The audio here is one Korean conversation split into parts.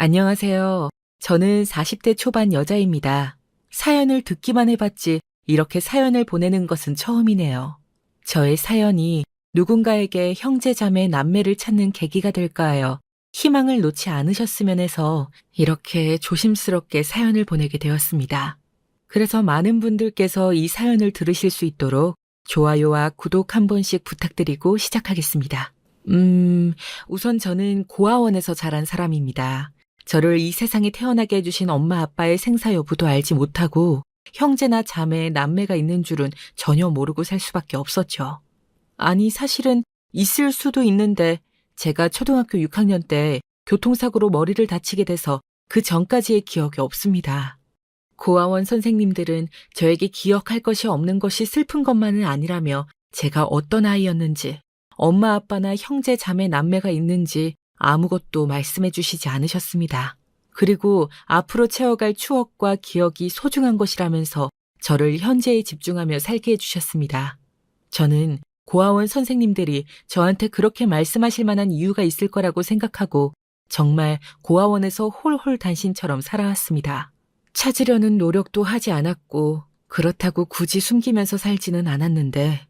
안녕하세요. 저는 40대 초반 여자입니다. 사연을 듣기만 해봤지 이렇게 사연을 보내는 것은 처음이네요. 저의 사연이 누군가에게 형제, 자매, 남매를 찾는 계기가 될까 하여 희망을 놓지 않으셨으면 해서 이렇게 조심스럽게 사연을 보내게 되었습니다. 그래서 많은 분들께서 이 사연을 들으실 수 있도록 좋아요와 구독 한 번씩 부탁드리고 시작하겠습니다. 우선 저는 고아원에서 자란 사람입니다. 저를 이 세상에 태어나게 해주신 엄마 아빠의 생사 여부도 알지 못하고 형제나 자매, 남매가 있는 줄은 전혀 모르고 살 수밖에 없었죠. 아니, 사실은 있을 수도 있는데 제가 초등학교 6학년 때 교통사고로 머리를 다치게 돼서 그 전까지의 기억이 없습니다. 고아원 선생님들은 저에게 기억할 것이 없는 것이 슬픈 것만은 아니라며 제가 어떤 아이였는지, 엄마 아빠나 형제 자매 남매가 있는지 아무것도 말씀해 주시지 않으셨습니다. 그리고 앞으로 채워갈 추억과 기억이 소중한 것이라면서 저를 현재에 집중하며 살게 해주셨습니다. 저는 고아원 선생님들이 저한테 그렇게 말씀하실 만한 이유가 있을 거라고 생각하고 정말 고아원에서 홀홀 단신처럼 살아왔습니다. 찾으려는 노력도 하지 않았고 그렇다고 굳이 숨기면서 살지는 않았는데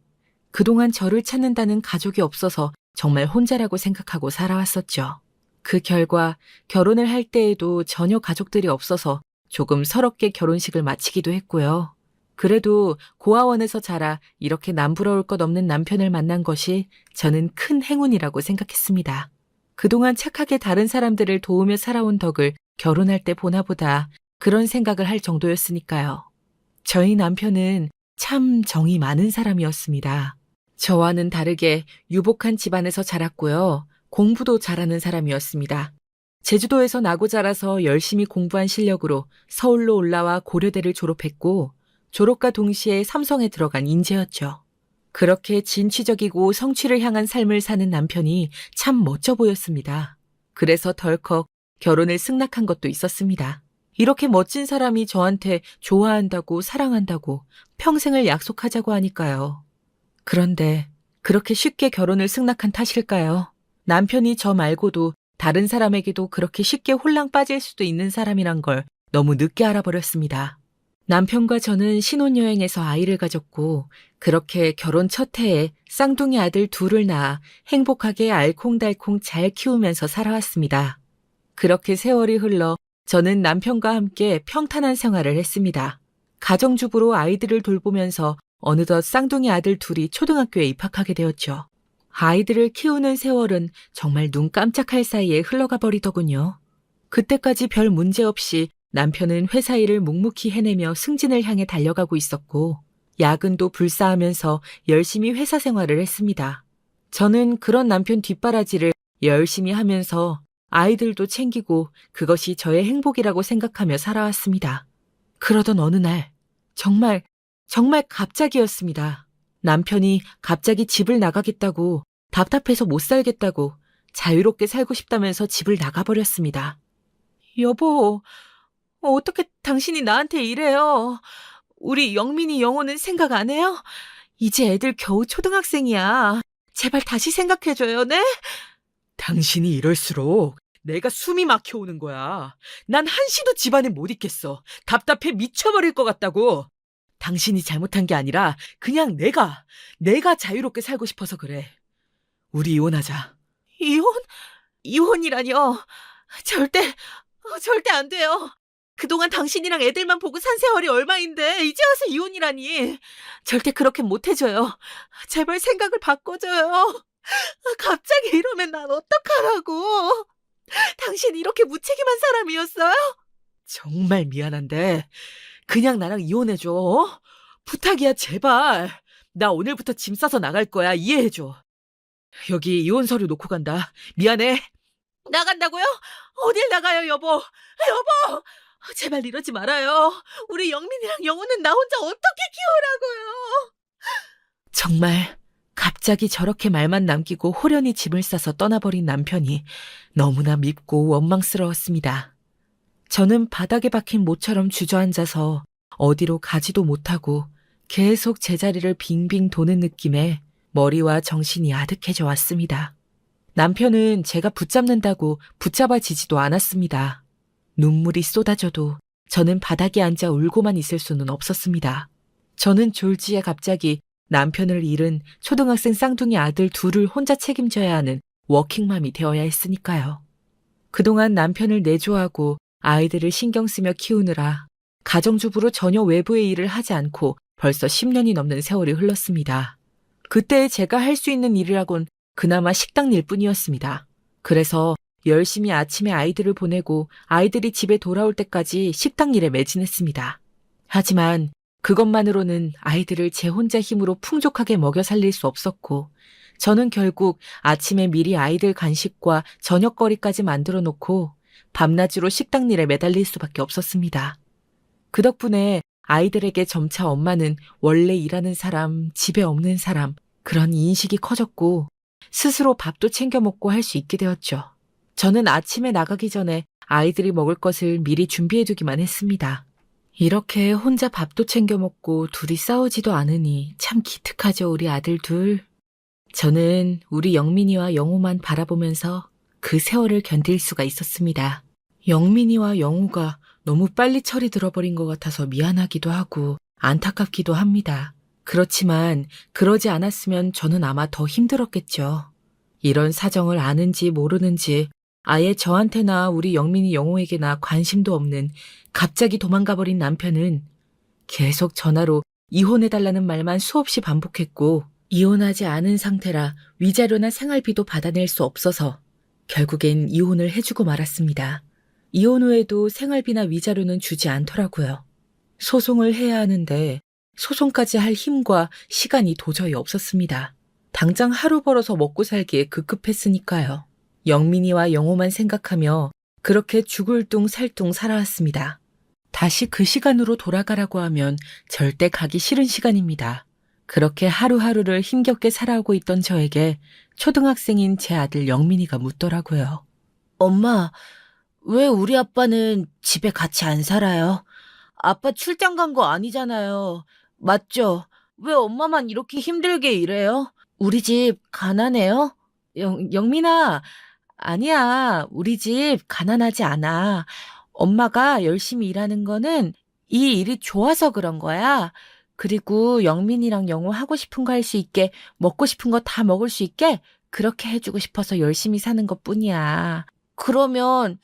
그동안 저를 찾는다는 가족이 없어서 정말 혼자라고 생각하고 살아왔었죠. 그 결과 결혼을 할 때에도 전혀 가족들이 없어서 조금 서럽게 결혼식을 마치기도 했고요. 그래도 고아원에서 자라 이렇게 남부러울 것 없는 남편을 만난 것이 저는 큰 행운이라고 생각했습니다. 그동안 착하게 다른 사람들을 도우며 살아온 덕을 결혼할 때 보나 보다 그런 생각을 할 정도였으니까요. 저희 남편은 참 정이 많은 사람이었습니다. 저와는 다르게 유복한 집안에서 자랐고요. 공부도 잘하는 사람이었습니다. 제주도에서 나고 자라서 열심히 공부한 실력으로 서울로 올라와 고려대를 졸업했고 졸업과 동시에 삼성에 들어간 인재였죠. 그렇게 진취적이고 성취를 향한 삶을 사는 남편이 참 멋져 보였습니다. 그래서 덜컥 결혼을 승낙한 것도 있었습니다. 이렇게 멋진 사람이 저한테 좋아한다고 사랑한다고 평생을 약속하자고 하니까요. 그런데 그렇게 쉽게 결혼을 승낙한 탓일까요? 남편이 저 말고도 다른 사람에게도 그렇게 쉽게 홀랑 빠질 수도 있는 사람이란 걸 너무 늦게 알아버렸습니다. 남편과 저는 신혼여행에서 아이를 가졌고 그렇게 결혼 첫 해에 쌍둥이 아들 둘을 낳아 행복하게 알콩달콩 잘 키우면서 살아왔습니다. 그렇게 세월이 흘러 저는 남편과 함께 평탄한 생활을 했습니다. 가정주부로 아이들을 돌보면서 어느덧 쌍둥이 아들 둘이 초등학교에 입학하게 되었죠. 아이들을 키우는 세월은 정말 눈 깜짝할 사이에 흘러가 버리더군요. 그때까지 별 문제 없이 남편은 회사 일을 묵묵히 해내며 승진을 향해 달려가고 있었고 야근도 불사하면서 열심히 회사 생활을 했습니다. 저는 그런 남편 뒷바라지를 열심히 하면서 아이들도 챙기고 그것이 저의 행복이라고 생각하며 살아왔습니다. 그러던 어느 날 정말 갑자기였습니다. 남편이 갑자기 집을 나가겠다고 답답해서 못 살겠다고 자유롭게 살고 싶다면서 집을 나가버렸습니다. 여보, 어떻게 당신이 나한테 이래요? 우리 영민이 영호는 생각 안 해요? 이제 애들 겨우 초등학생이야. 제발 다시 생각해줘요, 네? 당신이 이럴수록 내가 숨이 막혀오는 거야. 난 한시도 집안에 못 있겠어. 답답해 미쳐버릴 것 같다고. 당신이 잘못한 게 아니라 그냥 내가 자유롭게 살고 싶어서 그래. 우리 이혼하자. 이혼? 이혼이라뇨. 절대 안 돼요. 그동안 당신이랑 애들만 보고 산 세월이 얼마인데 이제 와서 이혼이라니. 절대 그렇게 못 해줘요. 제발 생각을 바꿔줘요. 갑자기 이러면 난 어떡하라고. 당신 이렇게 무책임한 사람이었어요? 정말 미안한데 그냥 나랑 이혼해줘. 어? 부탁이야, 제발. 나 오늘부터 짐 싸서 나갈 거야. 이해해줘. 여기 이혼 서류 놓고 간다. 미안해. 나간다고요? 어딜 나가요, 여보? 여보! 제발 이러지 말아요. 우리 영민이랑 영호는 나 혼자 어떻게 키우라고요? 정말 갑자기 저렇게 말만 남기고 호련히 짐을 싸서 떠나버린 남편이 너무나 밉고 원망스러웠습니다. 저는 바닥에 박힌 모처럼 주저앉아서 어디로 가지도 못하고 계속 제자리를 빙빙 도는 느낌에 머리와 정신이 아득해져 왔습니다. 남편은 제가 붙잡는다고 붙잡아지지도 않았습니다. 눈물이 쏟아져도 저는 바닥에 앉아 울고만 있을 수는 없었습니다. 저는 졸지에 갑자기 남편을 잃은 초등학생 쌍둥이 아들 둘을 혼자 책임져야 하는 워킹맘이 되어야 했으니까요. 그동안 남편을 내조하고 아이들을 신경 쓰며 키우느라 가정주부로 전혀 외부의 일을 하지 않고 벌써 10년이 넘는 세월이 흘렀습니다. 그때 제가 할 수 있는 일이라곤 그나마 식당 일 뿐이었습니다. 그래서 열심히 아침에 아이들을 보내고 아이들이 집에 돌아올 때까지 식당 일에 매진했습니다. 하지만 그것만으로는 아이들을 제 혼자 힘으로 풍족하게 먹여 살릴 수 없었고 저는 결국 아침에 미리 아이들 간식과 저녁거리까지 만들어 놓고 밤낮으로 식당 일에 매달릴 수밖에 없었습니다. 그 덕분에 아이들에게 점차 엄마는 원래 일하는 사람, 집에 없는 사람, 그런 인식이 커졌고 스스로 밥도 챙겨 먹고 할 수 있게 되었죠. 저는 아침에 나가기 전에 아이들이 먹을 것을 미리 준비해두기만 했습니다. 이렇게 혼자 밥도 챙겨 먹고 둘이 싸우지도 않으니 참 기특하죠, 우리 아들 둘. 저는 우리 영민이와 영호만 바라보면서 그 세월을 견딜 수가 있었습니다. 영민이와 영호가 너무 빨리 철이 들어버린 것 같아서 미안하기도 하고 안타깝기도 합니다. 그렇지만 그러지 않았으면 저는 아마 더 힘들었겠죠. 이런 사정을 아는지 모르는지 아예 저한테나 우리 영민이 영호에게나 관심도 없는 갑자기 도망가버린 남편은 계속 전화로 이혼해달라는 말만 수없이 반복했고 이혼하지 않은 상태라 위자료나 생활비도 받아낼 수 없어서 결국엔 이혼을 해주고 말았습니다. 이혼 후에도 생활비나 위자료는 주지 않더라고요. 소송을 해야 하는데 소송까지 할 힘과 시간이 도저히 없었습니다. 당장 하루 벌어서 먹고 살기에 급급했으니까요. 영민이와 영호만 생각하며 그렇게 죽을 둥 살 둥 살아왔습니다. 다시 그 시간으로 돌아가라고 하면 절대 가기 싫은 시간입니다. 그렇게 하루하루를 힘겹게 살아오고 있던 저에게 초등학생인 제 아들 영민이가 묻더라고요. 엄마, 왜 우리 아빠는 집에 같이 안 살아요? 아빠 출장 간 거 아니잖아요. 맞죠? 왜 엄마만 이렇게 힘들게 일해요? 우리 집 가난해요? 영민아, 아니야. 우리 집 가난하지 않아. 엄마가 열심히 일하는 거는 이 일이 좋아서 그런 거야. 그리고 영민이랑 영호 하고 싶은 거 할 수 있게, 먹고 싶은 거 다 먹을 수 있게 그렇게 해주고 싶어서 열심히 사는 것뿐이야. 그러면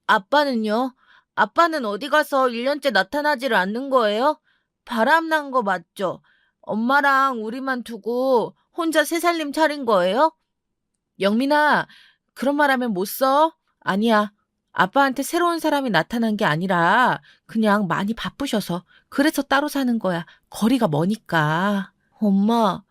아빠는요? 아빠는 어디 가서 1년째 나타나지를 않는 거예요? 바람난 거 맞죠? 엄마랑 우리만 두고 혼자 새살림 차린 거예요? 영민아, 그런 말 하면 못 써? 아니야. 아빠한테 새로운 사람이 나타난 게 아니라 그냥 많이 바쁘셔서 그래서 따로 사는 거야. 거리가 머니까. 엄마,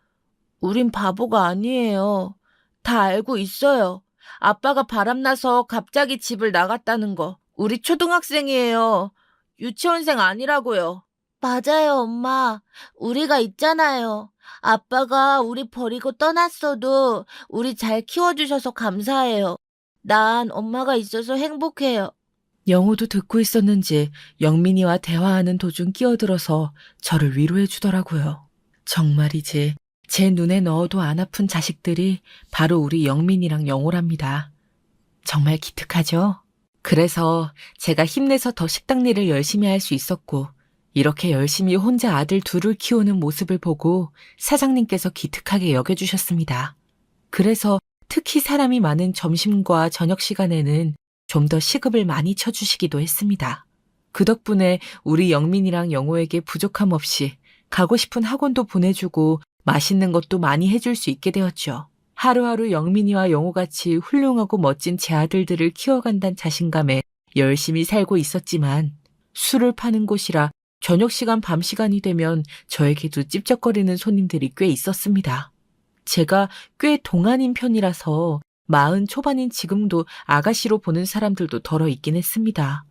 우린 바보가 아니에요. 다 알고 있어요. 아빠가 바람나서 갑자기 집을 나갔다는 거. 우리 초등학생이에요. 유치원생 아니라고요. 맞아요, 엄마. 우리가 있잖아요. 아빠가 우리 버리고 떠났어도 우리 잘 키워주셔서 감사해요. 난 엄마가 있어서 행복해요. 영호도 듣고 있었는지 영민이와 대화하는 도중 끼어들어서 저를 위로해 주더라고요. 정말이지 제 눈에 넣어도 안 아픈 자식들이 바로 우리 영민이랑 영호랍니다. 정말 기특하죠? 그래서 제가 힘내서 더 식당 일을 열심히 할 수 있었고 이렇게 열심히 혼자 아들 둘을 키우는 모습을 보고 사장님께서 기특하게 여겨주셨습니다. 그래서 특히 사람이 많은 점심과 저녁 시간에는 좀 더 시급을 많이 쳐주시기도 했습니다. 그 덕분에 우리 영민이랑 영호에게 부족함 없이 가고 싶은 학원도 보내주고 맛있는 것도 많이 해줄 수 있게 되었죠. 하루하루 영민이와 영호같이 훌륭하고 멋진 제 아들들을 키워간다는 자신감에 열심히 살고 있었지만 술을 파는 곳이라 저녁 시간 밤 시간이 되면 저에게도 찝쩍거리는 손님들이 꽤 있었습니다. 제가 꽤 동안인 편이라서 40 초반인 지금도 아가씨로 보는 사람들도 덜어 있긴 했습니다.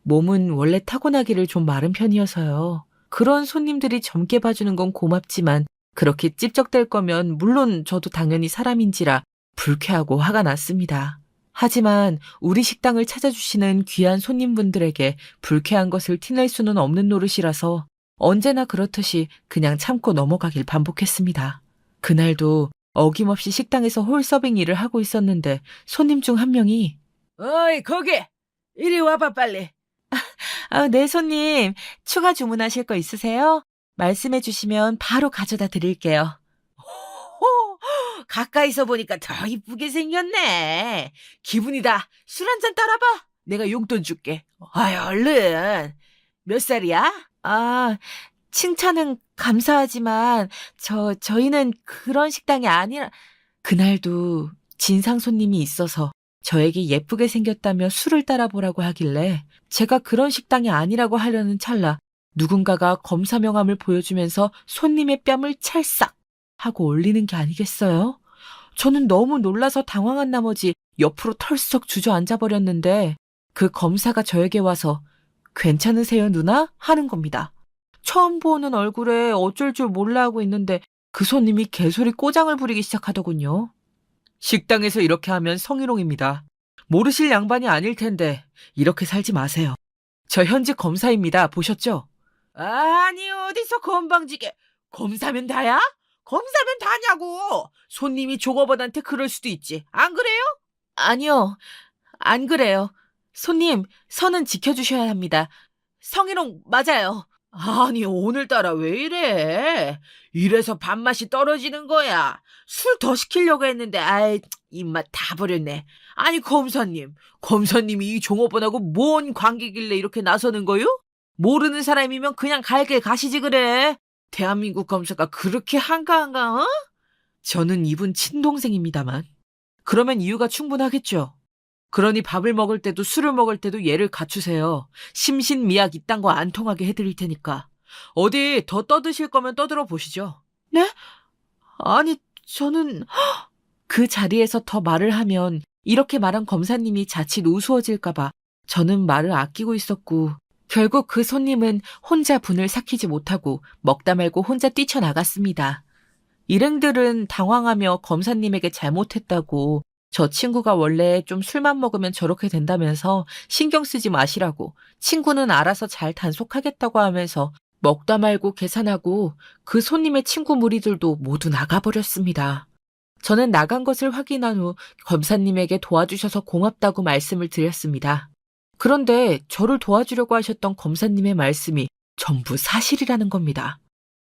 몸은 원래 타고나기를 좀 마른 편이어서요. 그런 손님들이 젊게 봐주는 건 고맙지만 그렇게 찝쩍댈 거면 물론 저도 당연히 사람인지라 불쾌하고 화가 났습니다. 하지만 우리 식당을 찾아주시는 귀한 손님분들에게 불쾌한 것을 티낼 수는 없는 노릇이라서 언제나 그렇듯이 그냥 참고 넘어가길 반복했습니다. 그날도 어김없이 식당에서 홀서빙 일을 하고 있었는데 손님 중 한 명이 어이 거기 이리 와봐 빨리. 네 손님 추가 주문하실 거 있으세요? 말씀해 주시면 바로 가져다 드릴게요. 호, 가까이서 보니까 더 이쁘게 생겼네. 기분이다. 술 한 잔 따라봐. 내가 용돈 줄게. 아이 얼른. 몇 살이야? 칭찬은 감사하지만 저희는 그런 식당이 아니라. 그날도 진상 손님이 있어서 저에게 예쁘게 생겼다며 술을 따라보라고 하길래 제가 그런 식당이 아니라고 하려는 찰나 누군가가 검사 명함을 보여주면서 손님의 뺨을 찰싹 하고 올리는 게 아니겠어요? 저는 너무 놀라서 당황한 나머지 옆으로 털썩 주저앉아 버렸는데 그 검사가 저에게 와서 괜찮으세요 누나? 하는 겁니다. 처음 보는 얼굴에 어쩔 줄 몰라 하고 있는데 그 손님이 개소리 꼬장을 부리기 시작하더군요. 식당에서 이렇게 하면 성희롱입니다. 모르실 양반이 아닐 텐데 이렇게 살지 마세요. 저 현직 검사입니다. 보셨죠? 아니 어디서 건방지게. 검사면 다야? 검사면 다냐고. 손님이 종업원한테 그럴 수도 있지. 안 그래요? 아니요. 안 그래요. 손님, 선은 지켜주셔야 합니다. 성희롱 맞아요. 아니, 오늘따라 왜 이래? 이래서 밥맛이 떨어지는 거야. 술 더 시키려고 했는데, 아이, 입맛 다 버렸네. 아니, 검사님이 이 종업원하고 뭔 관계길래 이렇게 나서는 거요? 모르는 사람이면 그냥 갈 길 가시지 그래. 대한민국 검사가 그렇게 한가한가, 어? 저는 이분 친동생입니다만. 그러면 이유가 충분하겠죠. 그러니 밥을 먹을 때도 술을 먹을 때도 얘를 갖추세요. 심신미약 이딴 거 안 통하게 해드릴 테니까. 어디 더 떠드실 거면 떠들어 보시죠. 네? 아니, 저는 그 자리에서 더 말을 하면 이렇게 말한 검사님이 자칫 우스워질까 봐 저는 말을 아끼고 있었고 결국 그 손님은 혼자 분을 삭히지 못하고 먹다 말고 혼자 뛰쳐나갔습니다. 일행들은 당황하며 검사님에게 잘못했다고 저 친구가 원래 좀 술만 먹으면 저렇게 된다면서 신경 쓰지 마시라고 친구는 알아서 잘 단속하겠다고 하면서 먹다 말고 계산하고 그 손님의 친구 무리들도 모두 나가버렸습니다. 저는 나간 것을 확인한 후 검사님에게 도와주셔서 고맙다고 말씀을 드렸습니다. 그런데 저를 도와주려고 하셨던 검사님의 말씀이 전부 사실이라는 겁니다.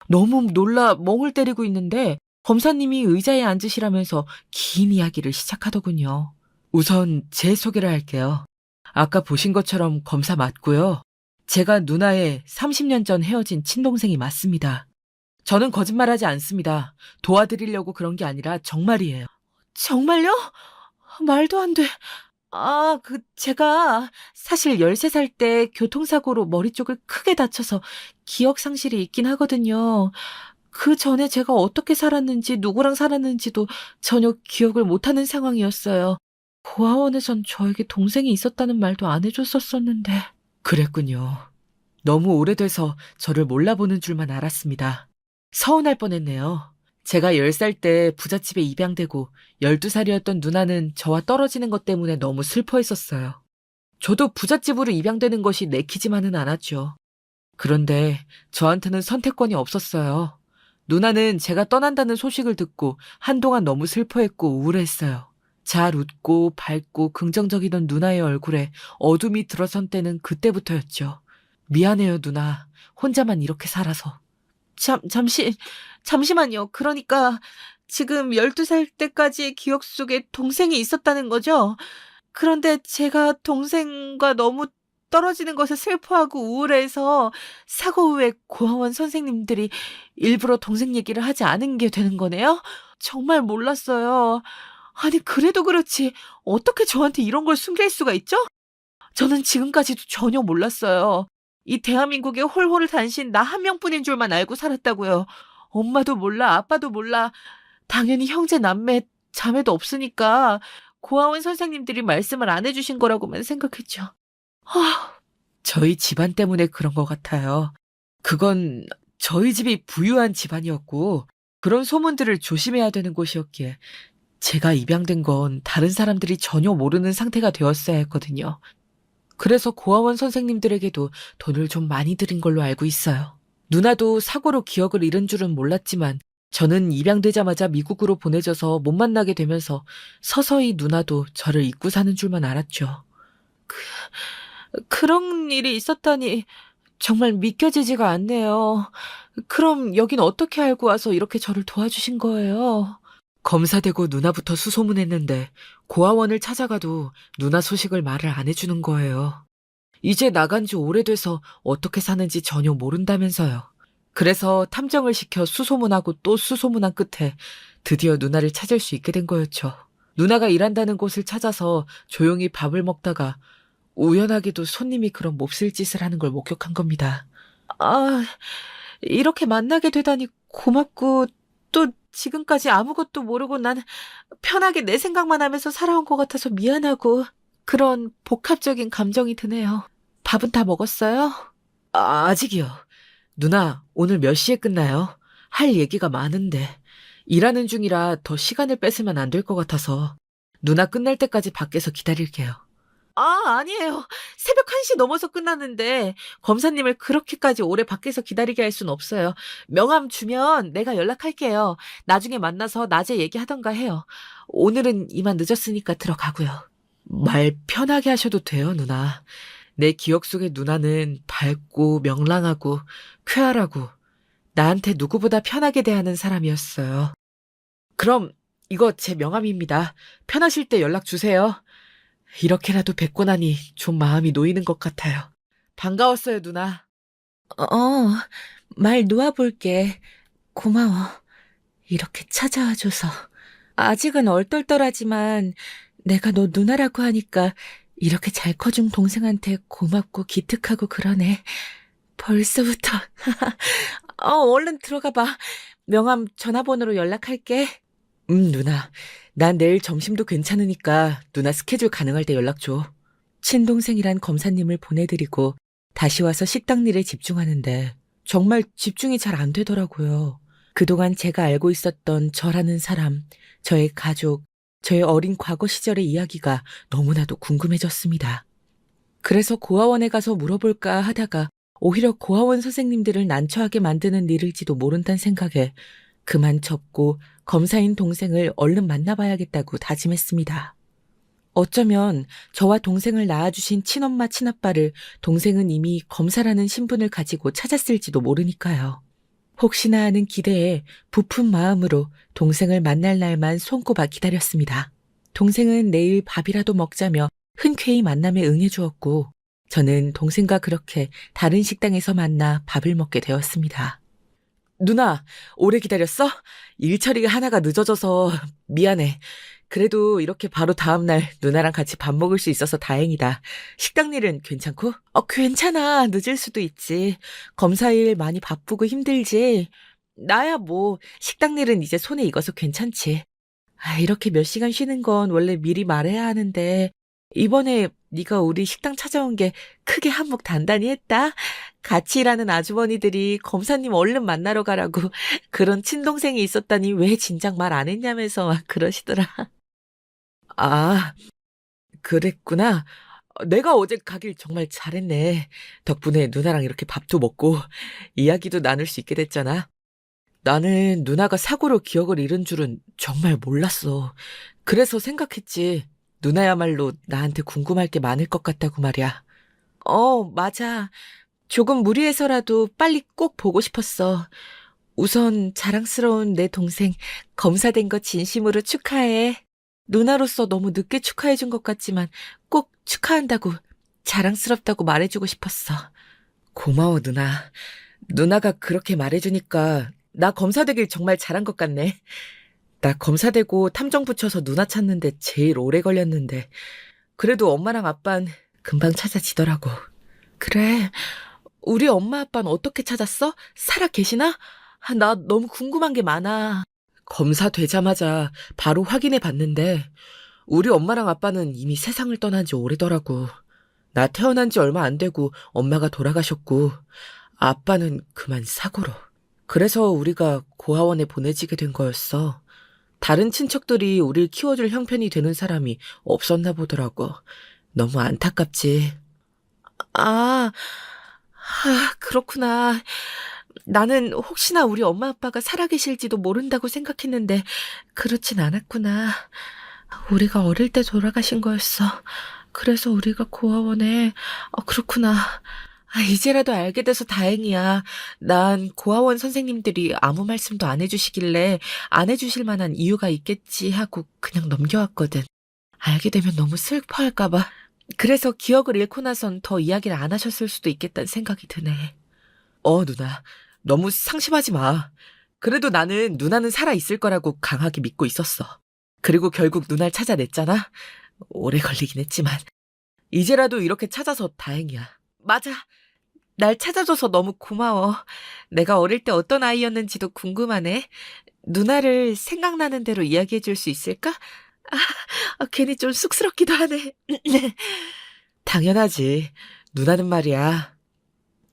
너무 놀라 멍을 때리고 있는데 검사님이 의자에 앉으시라면서 긴 이야기를 시작하더군요. 우선 제 소개를 할게요. 아까 보신 것처럼 검사 맞고요. 제가 누나의 30년 전 헤어진 친동생이 맞습니다. 저는 거짓말하지 않습니다. 도와드리려고 그런 게 아니라 정말이에요. 정말요? 말도 안 돼. 제가 사실 13살 때 교통사고로 머리 쪽을 크게 다쳐서 기억 상실이 있긴 하거든요. 그 전에 제가 어떻게 살았는지 누구랑 살았는지도 전혀 기억을 못하는 상황이었어요. 고아원에선 저에게 동생이 있었다는 말도 안 해줬었었는데. 그랬군요. 너무 오래돼서 저를 몰라보는 줄만 알았습니다. 서운할 뻔했네요. 제가 10살 때 부잣집에 입양되고 12살이었던 누나는 저와 떨어지는 것 때문에 너무 슬퍼했었어요. 저도 부잣집으로 입양되는 것이 내키지만은 않았죠. 그런데 저한테는 선택권이 없었어요. 누나는 제가 떠난다는 소식을 듣고 한동안 너무 슬퍼했고 우울했어요. 잘 웃고 밝고 긍정적이던 누나의 얼굴에 어둠이 들어선 때는 그때부터였죠. 미안해요, 누나. 혼자만 이렇게 살아서. 잠시만요. 그러니까 지금 12살 때까지의 기억 속에 동생이 있었다는 거죠? 그런데 제가 동생과 너무 떨어지는 것에 슬퍼하고 우울해서 사고 후에 고아원 선생님들이 일부러 동생 얘기를 하지 않은 게 되는 거네요? 정말 몰랐어요. 아니, 그래도 그렇지. 어떻게 저한테 이런 걸 숨길 수가 있죠? 저는 지금까지도 전혀 몰랐어요. 이 대한민국의 홀홀 단신 나 한 명뿐인 줄만 알고 살았다고요. 엄마도 몰라, 아빠도 몰라. 당연히 형제, 남매, 자매도 없으니까 고아원 선생님들이 말씀을 안 해주신 거라고만 생각했죠. 저희 집안 때문에 그런 것 같아요. 그건 저희 집이 부유한 집안이었고 그런 소문들을 조심해야 되는 곳이었기에 제가 입양된 건 다른 사람들이 전혀 모르는 상태가 되었어야 했거든요. 그래서 고아원 선생님들에게도 돈을 좀 많이 들인 걸로 알고 있어요. 누나도 사고로 기억을 잃은 줄은 몰랐지만 저는 입양되자마자 미국으로 보내져서 못 만나게 되면서 서서히 누나도 저를 잊고 사는 줄만 알았죠. 그런 일이 있었다니 정말 믿겨지지가 않네요. 그럼 여긴 어떻게 알고 와서 이렇게 저를 도와주신 거예요? 검사되고 누나부터 수소문했는데 고아원을 찾아가도 누나 소식을 말을 안 해주는 거예요. 이제 나간 지 오래돼서 어떻게 사는지 전혀 모른다면서요. 그래서 탐정을 시켜 수소문하고 또 수소문한 끝에 드디어 누나를 찾을 수 있게 된 거였죠. 누나가 일한다는 곳을 찾아서 조용히 밥을 먹다가 우연하게도 손님이 그런 몹쓸 짓을 하는 걸 목격한 겁니다. 아, 이렇게 만나게 되다니 고맙고 또 지금까지 아무것도 모르고 난 편하게 내 생각만 하면서 살아온 것 같아서 미안하고 그런 복합적인 감정이 드네요. 밥은 다 먹었어요? 아직이요. 누나, 오늘 몇 시에 끝나요? 할 얘기가 많은데. 일하는 중이라 더 시간을 뺏으면 안 될 것 같아서. 누나 끝날 때까지 밖에서 기다릴게요. 아니에요. 새벽 1시 넘어서 끝났는데 검사님을 그렇게까지 오래 밖에서 기다리게 할 순 없어요. 명함 주면 내가 연락할게요. 나중에 만나서 낮에 얘기하던가 해요. 오늘은 이만 늦었으니까 들어가고요. 말 편하게 하셔도 돼요, 누나. 내 기억 속의 누나는 밝고 명랑하고 쾌활하고 나한테 누구보다 편하게 대하는 사람이었어요. 그럼 이거 제 명함입니다. 편하실 때 연락 주세요. 이렇게라도 뵙고 나니 좀 마음이 놓이는 것 같아요. 반가웠어요, 누나. 말 놓아볼게. 고마워. 이렇게 찾아와줘서. 아직은 얼떨떨하지만 내가 너 누나라고 하니까 이렇게 잘 커준 동생한테 고맙고 기특하고 그러네. 벌써부터. 얼른 들어가 봐. 명함 전화번호로 연락할게. 누나. 난 내일 점심도 괜찮으니까 누나 스케줄 가능할 때 연락 줘. 친동생이란 검사님을 보내드리고 다시 와서 식당 일에 집중하는데 정말 집중이 잘 안 되더라고요. 그동안 제가 알고 있었던 저라는 사람, 저의 가족, 저의 어린 과거 시절의 이야기가 너무나도 궁금해졌습니다. 그래서 고아원에 가서 물어볼까 하다가 오히려 고아원 선생님들을 난처하게 만드는 일일지도 모른다는 생각에 그만 접고 검사인 동생을 얼른 만나봐야겠다고 다짐했습니다. 어쩌면 저와 동생을 낳아주신 친엄마 친아빠를 동생은 이미 검사라는 신분을 가지고 찾았을지도 모르니까요. 혹시나 하는 기대에 부푼 마음으로 동생을 만날 날만 손꼽아 기다렸습니다. 동생은 내일 밥이라도 먹자며 흔쾌히 만남에 응해주었고 저는 동생과 그렇게 다른 식당에서 만나 밥을 먹게 되었습니다. 누나, 오래 기다렸어? 일 처리가 하나가 늦어져서 미안해. 그래도 이렇게 바로 다음날 누나랑 같이 밥 먹을 수 있어서 다행이다. 식당 일은 괜찮고? 괜찮아. 늦을 수도 있지. 검사일 많이 바쁘고 힘들지. 나야 뭐 식당 일은 이제 손에 익어서 괜찮지. 이렇게 몇 시간 쉬는 건 원래 미리 말해야 하는데 이번에 네가 우리 식당 찾아온 게 크게 한몫 단단히 했다. 같이 일하는 아주머니들이 검사님 얼른 만나러 가라고 그런 친동생이 있었다니 왜 진작 말 안 했냐면서 막 그러시더라. 아, 그랬구나. 내가 어제 가길 정말 잘했네. 덕분에 누나랑 이렇게 밥도 먹고 이야기도 나눌 수 있게 됐잖아. 나는 누나가 사고로 기억을 잃은 줄은 정말 몰랐어. 그래서 생각했지. 누나야말로 나한테 궁금할 게 많을 것 같다고 말이야. 맞아. 조금 무리해서라도 빨리 꼭 보고 싶었어. 우선 자랑스러운 내 동생 검사된 거 진심으로 축하해. 누나로서 너무 늦게 축하해준 것 같지만 꼭 축하한다고 자랑스럽다고 말해주고 싶었어. 고마워, 누나. 누나가 그렇게 말해주니까 나 검사되길 정말 잘한 것 같네. 나 검사되고 탐정 붙여서 누나 찾는데 제일 오래 걸렸는데 그래도 엄마랑 아빠는 금방 찾아지더라고. 그래, 우리 엄마 아빠는 어떻게 찾았어? 살아 계시나? 나 너무 궁금한 게 많아. 검사 되자마자 바로 확인해 봤는데 우리 엄마랑 아빠는 이미 세상을 떠난 지 오래더라고. 나 태어난 지 얼마 안 되고 엄마가 돌아가셨고 아빠는 그만 사고로. 그래서 우리가 고아원에 보내지게 된 거였어. 다른 친척들이 우릴 키워줄 형편이 되는 사람이 없었나 보더라고. 너무 안타깝지. 그렇구나. 나는 혹시나 우리 엄마 아빠가 살아계실지도 모른다고 생각했는데 그렇진 않았구나. 우리가 어릴 때 돌아가신 거였어. 그래서 우리가 고아원에... 그렇구나. 이제라도 알게 돼서 다행이야. 난 고아원 선생님들이 아무 말씀도 안 해주시길래 안 해주실 만한 이유가 있겠지 하고 그냥 넘겨왔거든. 알게 되면 너무 슬퍼할까봐. 그래서 기억을 잃고 나선 더 이야기를 안 하셨을 수도 있겠다는 생각이 드네. 누나. 너무 상심하지 마. 그래도 나는 누나는 살아있을 거라고 강하게 믿고 있었어. 그리고 결국 누나를 찾아냈잖아. 오래 걸리긴 했지만. 이제라도 이렇게 찾아서 다행이야. 맞아. 날 찾아줘서 너무 고마워. 내가 어릴 때 어떤 아이였는지도 궁금하네. 누나를 생각나는 대로 이야기해 줄 수 있을까? 괜히 좀 쑥스럽기도 하네. 당연하지. 누나는 말이야.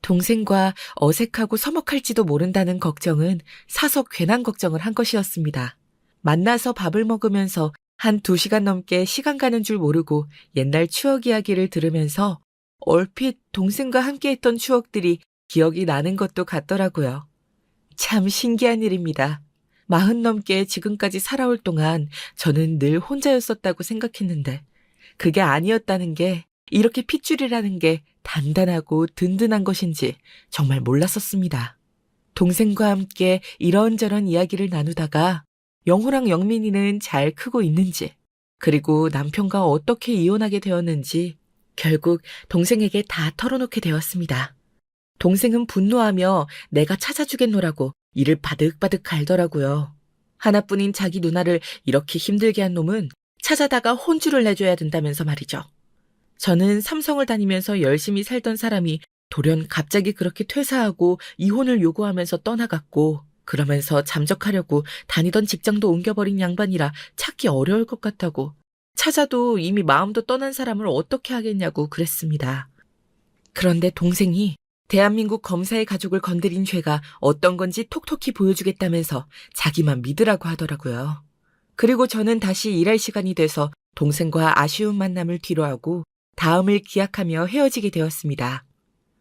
동생과 어색하고 서먹할지도 모른다는 걱정은 사서 괜한 걱정을 한 것이었습니다. 만나서 밥을 먹으면서 한 2시간 넘게 시간 가는 줄 모르고 옛날 추억 이야기를 들으면서 얼핏 동생과 함께했던 추억들이 기억이 나는 것도 같더라고요. 참 신기한 일입니다. 40 넘게 지금까지 살아올 동안 저는 늘 혼자였었다고 생각했는데 그게 아니었다는 게 이렇게 핏줄이라는 게 단단하고 든든한 것인지 정말 몰랐었습니다. 동생과 함께 이런저런 이야기를 나누다가 영호랑 영민이는 잘 크고 있는지, 그리고 남편과 어떻게 이혼하게 되었는지 결국 동생에게 다 털어놓게 되었습니다. 동생은 분노하며 내가 찾아주겠노라고 이를 바득바득 갈더라고요. 하나뿐인 자기 누나를 이렇게 힘들게 한 놈은 찾아다가 혼주를 내줘야 된다면서 말이죠. 저는 삼성을 다니면서 열심히 살던 사람이 돌연 갑자기 그렇게 퇴사하고 이혼을 요구하면서 떠나갔고, 그러면서 잠적하려고 다니던 직장도 옮겨버린 양반이라 찾기 어려울 것 같다고, 찾아도 이미 마음도 떠난 사람을 어떻게 하겠냐고 그랬습니다. 그런데 동생이 대한민국 검사의 가족을 건드린 죄가 어떤 건지 톡톡히 보여주겠다면서 자기만 믿으라고 하더라고요. 그리고 저는 다시 일할 시간이 돼서 동생과 아쉬운 만남을 뒤로하고 다음을 기약하며 헤어지게 되었습니다.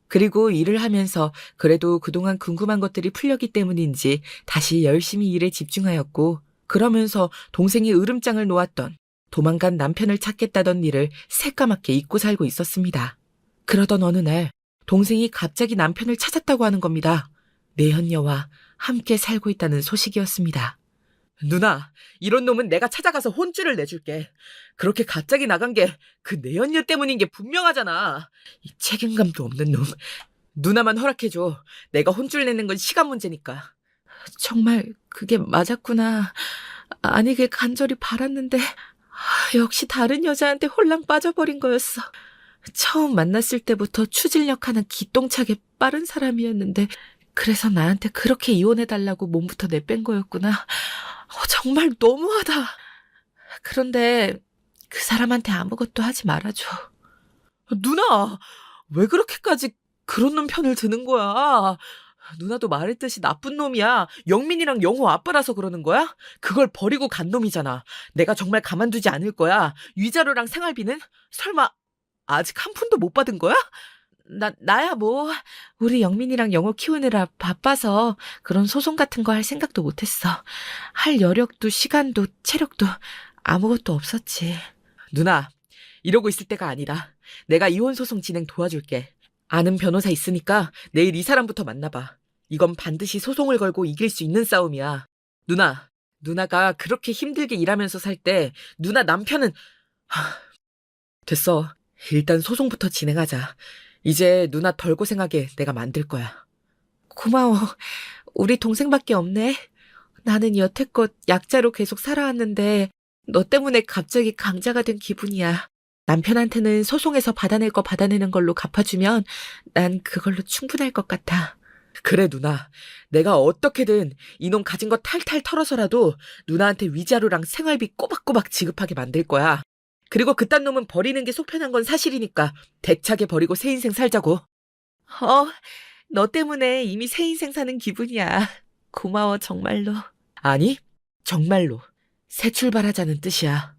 그리고 일을 하면서 그래도 그동안 궁금한 것들이 풀렸기 때문인지 다시 열심히 일에 집중하였고, 그러면서 동생이 으름장을 놓았던 도망간 남편을 찾겠다던 일을 새까맣게 잊고 살고 있었습니다. 그러던 어느 날 동생이 갑자기 남편을 찾았다고 하는 겁니다. 내현녀와 함께 살고 있다는 소식이었습니다. 누나, 이런 놈은 내가 찾아가서 혼쭐을 내줄게. 그렇게 갑자기 나간 게 그 내연녀 때문인 게 분명하잖아. 이 책임감도 없는 놈. 누나만 허락해줘. 내가 혼쭐 내는 건 시간 문제니까. 정말 그게 맞았구나. 아니길 간절히 바랐는데 역시 다른 여자한테 홀랑 빠져버린 거였어. 처음 만났을 때부터 추진력 하나 기똥차게 빠른 사람이었는데 그래서 나한테 그렇게 이혼해달라고 몸부터 내뺀 거였구나. 정말 너무하다. 그런데 그 사람한테 아무것도 하지 말아줘. 누나, 왜 그렇게까지 그런 놈 편을 드는 거야? 누나도 말했듯이 나쁜 놈이야. 영민이랑 영호 아빠라서 그러는 거야? 그걸 버리고 간 놈이잖아. 내가 정말 가만두지 않을 거야. 위자료랑 생활비는? 설마 아직 한 푼도 못 받은 거야? 나야 뭐. 우리 영민이랑 영호 키우느라 바빠서 그런 소송 같은 거 할 생각도 못했어. 할 여력도 시간도 체력도 아무것도 없었지. 누나, 이러고 있을 때가 아니다. 내가 이혼 소송 진행 도와줄게. 아는 변호사 있으니까 내일 이 사람부터 만나봐. 이건 반드시 소송을 걸고 이길 수 있는 싸움이야. 누나가 그렇게 힘들게 일하면서 살 때 누나 남편은... 됐어. 일단 소송부터 진행하자. 이제 누나 덜 고생하게 내가 만들 거야. 고마워. 우리 동생밖에 없네. 나는 여태껏 약자로 계속 살아왔는데 너 때문에 갑자기 강자가 된 기분이야. 남편한테는 소송에서 받아낼 거 받아내는 걸로 갚아주면 난 그걸로 충분할 것 같아. 그래 누나. 내가 어떻게든 이놈 가진 거 탈탈 털어서라도 누나한테 위자료랑 생활비 꼬박꼬박 지급하게 만들 거야. 그리고 그딴 놈은 버리는 게 속편한 건 사실이니까 대차게 버리고 새 인생 살자고. 너 때문에 이미 새 인생 사는 기분이야. 고마워 정말로. 아니, 정말로. 새 출발하자는 뜻이야.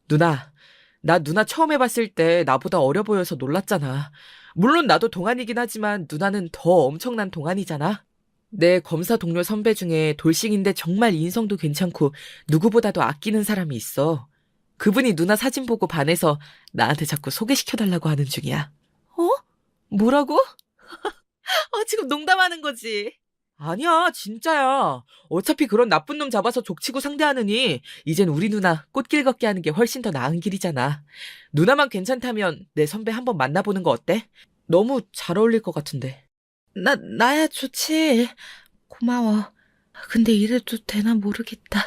누나, 나 누나 처음 해봤을 때 나보다 어려 보여서 놀랐잖아. 물론 나도 동안이긴 하지만 누나는 더 엄청난 동안이잖아. 내 검사 동료 선배 중에 돌싱인데 정말 인성도 괜찮고 누구보다도 아끼는 사람이 있어. 그분이 누나 사진 보고 반해서 나한테 자꾸 소개시켜달라고 하는 중이야. 어? 뭐라고? 지금 농담하는 거지. 아니야, 진짜야. 어차피 그런 나쁜 놈 잡아서 족치고 상대하느니 이젠 우리 누나 꽃길 걷기 하는 게 훨씬 더 나은 길이잖아. 누나만 괜찮다면 내 선배 한번 만나보는 거 어때? 너무 잘 어울릴 것 같은데. 나야 좋지. 고마워. 근데 이래도 되나 모르겠다.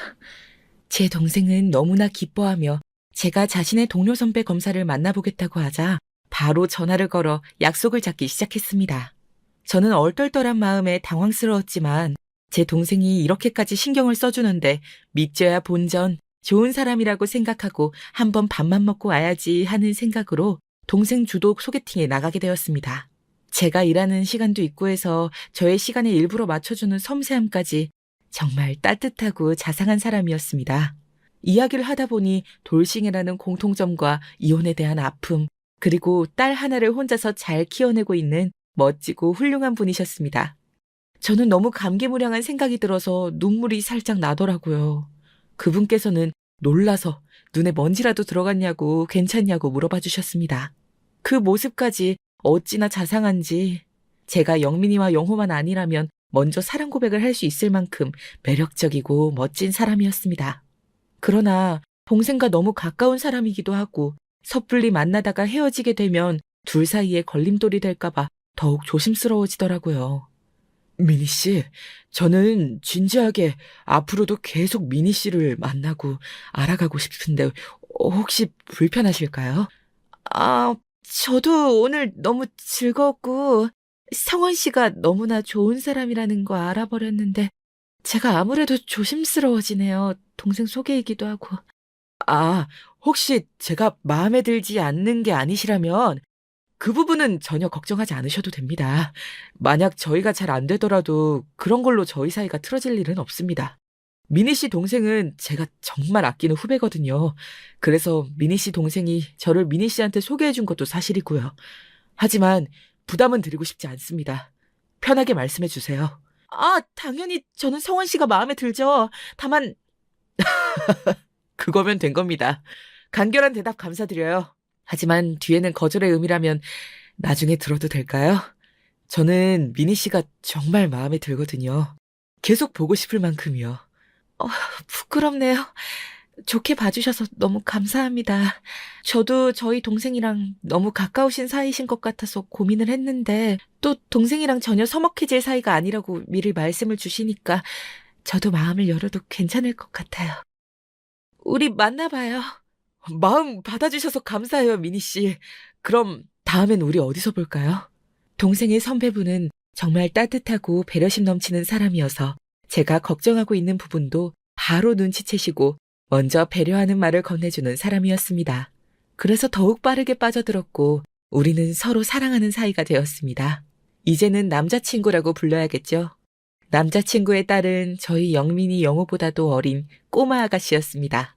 제 동생은 너무나 기뻐하며 제가 자신의 동료 선배 검사를 만나보겠다고 하자 바로 전화를 걸어 약속을 잡기 시작했습니다. 저는 얼떨떨한 마음에 당황스러웠지만 제 동생이 이렇게까지 신경을 써주는데 믿져야 본전, 좋은 사람이라고 생각하고 한번 밥만 먹고 와야지 하는 생각으로 동생 주도 소개팅에 나가게 되었습니다. 제가 일하는 시간도 있고 해서 저의 시간에 일부러 맞춰주는 섬세함까지 정말 따뜻하고 자상한 사람이었습니다. 이야기를 하다 보니 돌싱이라는 공통점과 이혼에 대한 아픔, 그리고 딸 하나를 혼자서 잘 키워내고 있는 멋지고 훌륭한 분이셨습니다. 저는 너무 감개무량한 생각이 들어서 눈물이 살짝 나더라고요. 그분께서는 놀라서 눈에 먼지라도 들어갔냐고 괜찮냐고 물어봐 주셨습니다. 그 모습까지 어찌나 자상한지 제가 영민이와 영호만 아니라면 먼저 사랑 고백을 할 수 있을 만큼 매력적이고 멋진 사람이었습니다. 그러나 동생과 너무 가까운 사람이기도 하고 섣불리 만나다가 헤어지게 되면 둘 사이에 걸림돌이 될까봐 더욱 조심스러워지더라고요. 미니 씨, 저는 진지하게 앞으로도 계속 미니 씨를 만나고 알아가고 싶은데 혹시 불편하실까요? 저도 오늘 너무 즐거웠고 성원 씨가 너무나 좋은 사람이라는 거 알아버렸는데 제가 아무래도 조심스러워지네요. 동생 소개이기도 하고. 혹시 제가 마음에 들지 않는 게 아니시라면 그 부분은 전혀 걱정하지 않으셔도 됩니다. 만약 저희가 잘 안 되더라도 그런 걸로 저희 사이가 틀어질 일은 없습니다. 미니 씨 동생은 제가 정말 아끼는 후배거든요. 그래서 미니 씨 동생이 저를 미니 씨한테 소개해 준 것도 사실이고요. 하지만 부담은 드리고 싶지 않습니다. 편하게 말씀해 주세요. 당연히 저는 성원 씨가 마음에 들죠. 다만 그거면 된 겁니다. 간결한 대답 감사드려요. 하지만 뒤에는 거절의 의미라면 나중에 들어도 될까요? 저는 미니 씨가 정말 마음에 들거든요. 계속 보고 싶을 만큼이요. 부끄럽네요. 좋게 봐주셔서 너무 감사합니다. 저도 저희 동생이랑 너무 가까우신 사이신 것 같아서 고민을 했는데 또 동생이랑 전혀 서먹해질 사이가 아니라고 미리 말씀을 주시니까 저도 마음을 열어도 괜찮을 것 같아요. 우리 만나봐요. 마음 받아주셔서 감사해요, 미니 씨. 그럼 다음엔 우리 어디서 볼까요? 동생의 선배분은 정말 따뜻하고 배려심 넘치는 사람이어서 제가 걱정하고 있는 부분도 바로 눈치채시고 먼저 배려하는 말을 건네주는 사람이었습니다. 그래서 더욱 빠르게 빠져들었고 우리는 서로 사랑하는 사이가 되었습니다. 이제는 남자친구라고 불러야겠죠. 남자친구의 딸은 저희 영민이 영호보다도 어린 꼬마 아가씨였습니다.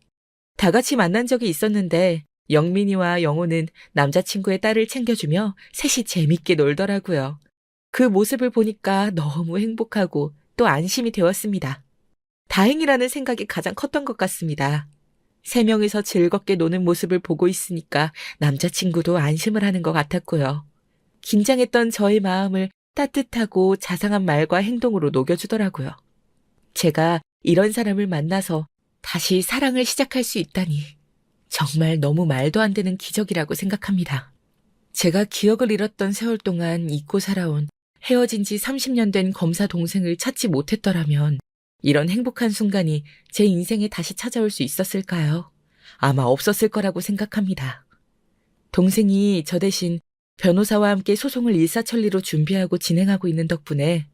다 같이 만난 적이 있었는데 영민이와 영호는 남자친구의 딸을 챙겨주며 셋이 재밌게 놀더라고요. 그 모습을 보니까 너무 행복하고 또 안심이 되었습니다. 다행이라는 생각이 가장 컸던 것 같습니다. 세 명이서 즐겁게 노는 모습을 보고 있으니까 남자친구도 안심을 하는 것 같았고요. 긴장했던 저의 마음을 따뜻하고 자상한 말과 행동으로 녹여주더라고요. 제가 이런 사람을 만나서 다시 사랑을 시작할 수 있다니 정말 너무 말도 안 되는 기적이라고 생각합니다. 제가 기억을 잃었던 세월 동안 잊고 살아온 헤어진 지 30년 된 검사 동생을 찾지 못했더라면 이런 행복한 순간이 제 인생에 다시 찾아올 수 있었을까요? 아마 없었을 거라고 생각합니다. 동생이 저 대신 변호사와 함께 소송을 일사천리로 준비하고 진행하고 있는 덕분에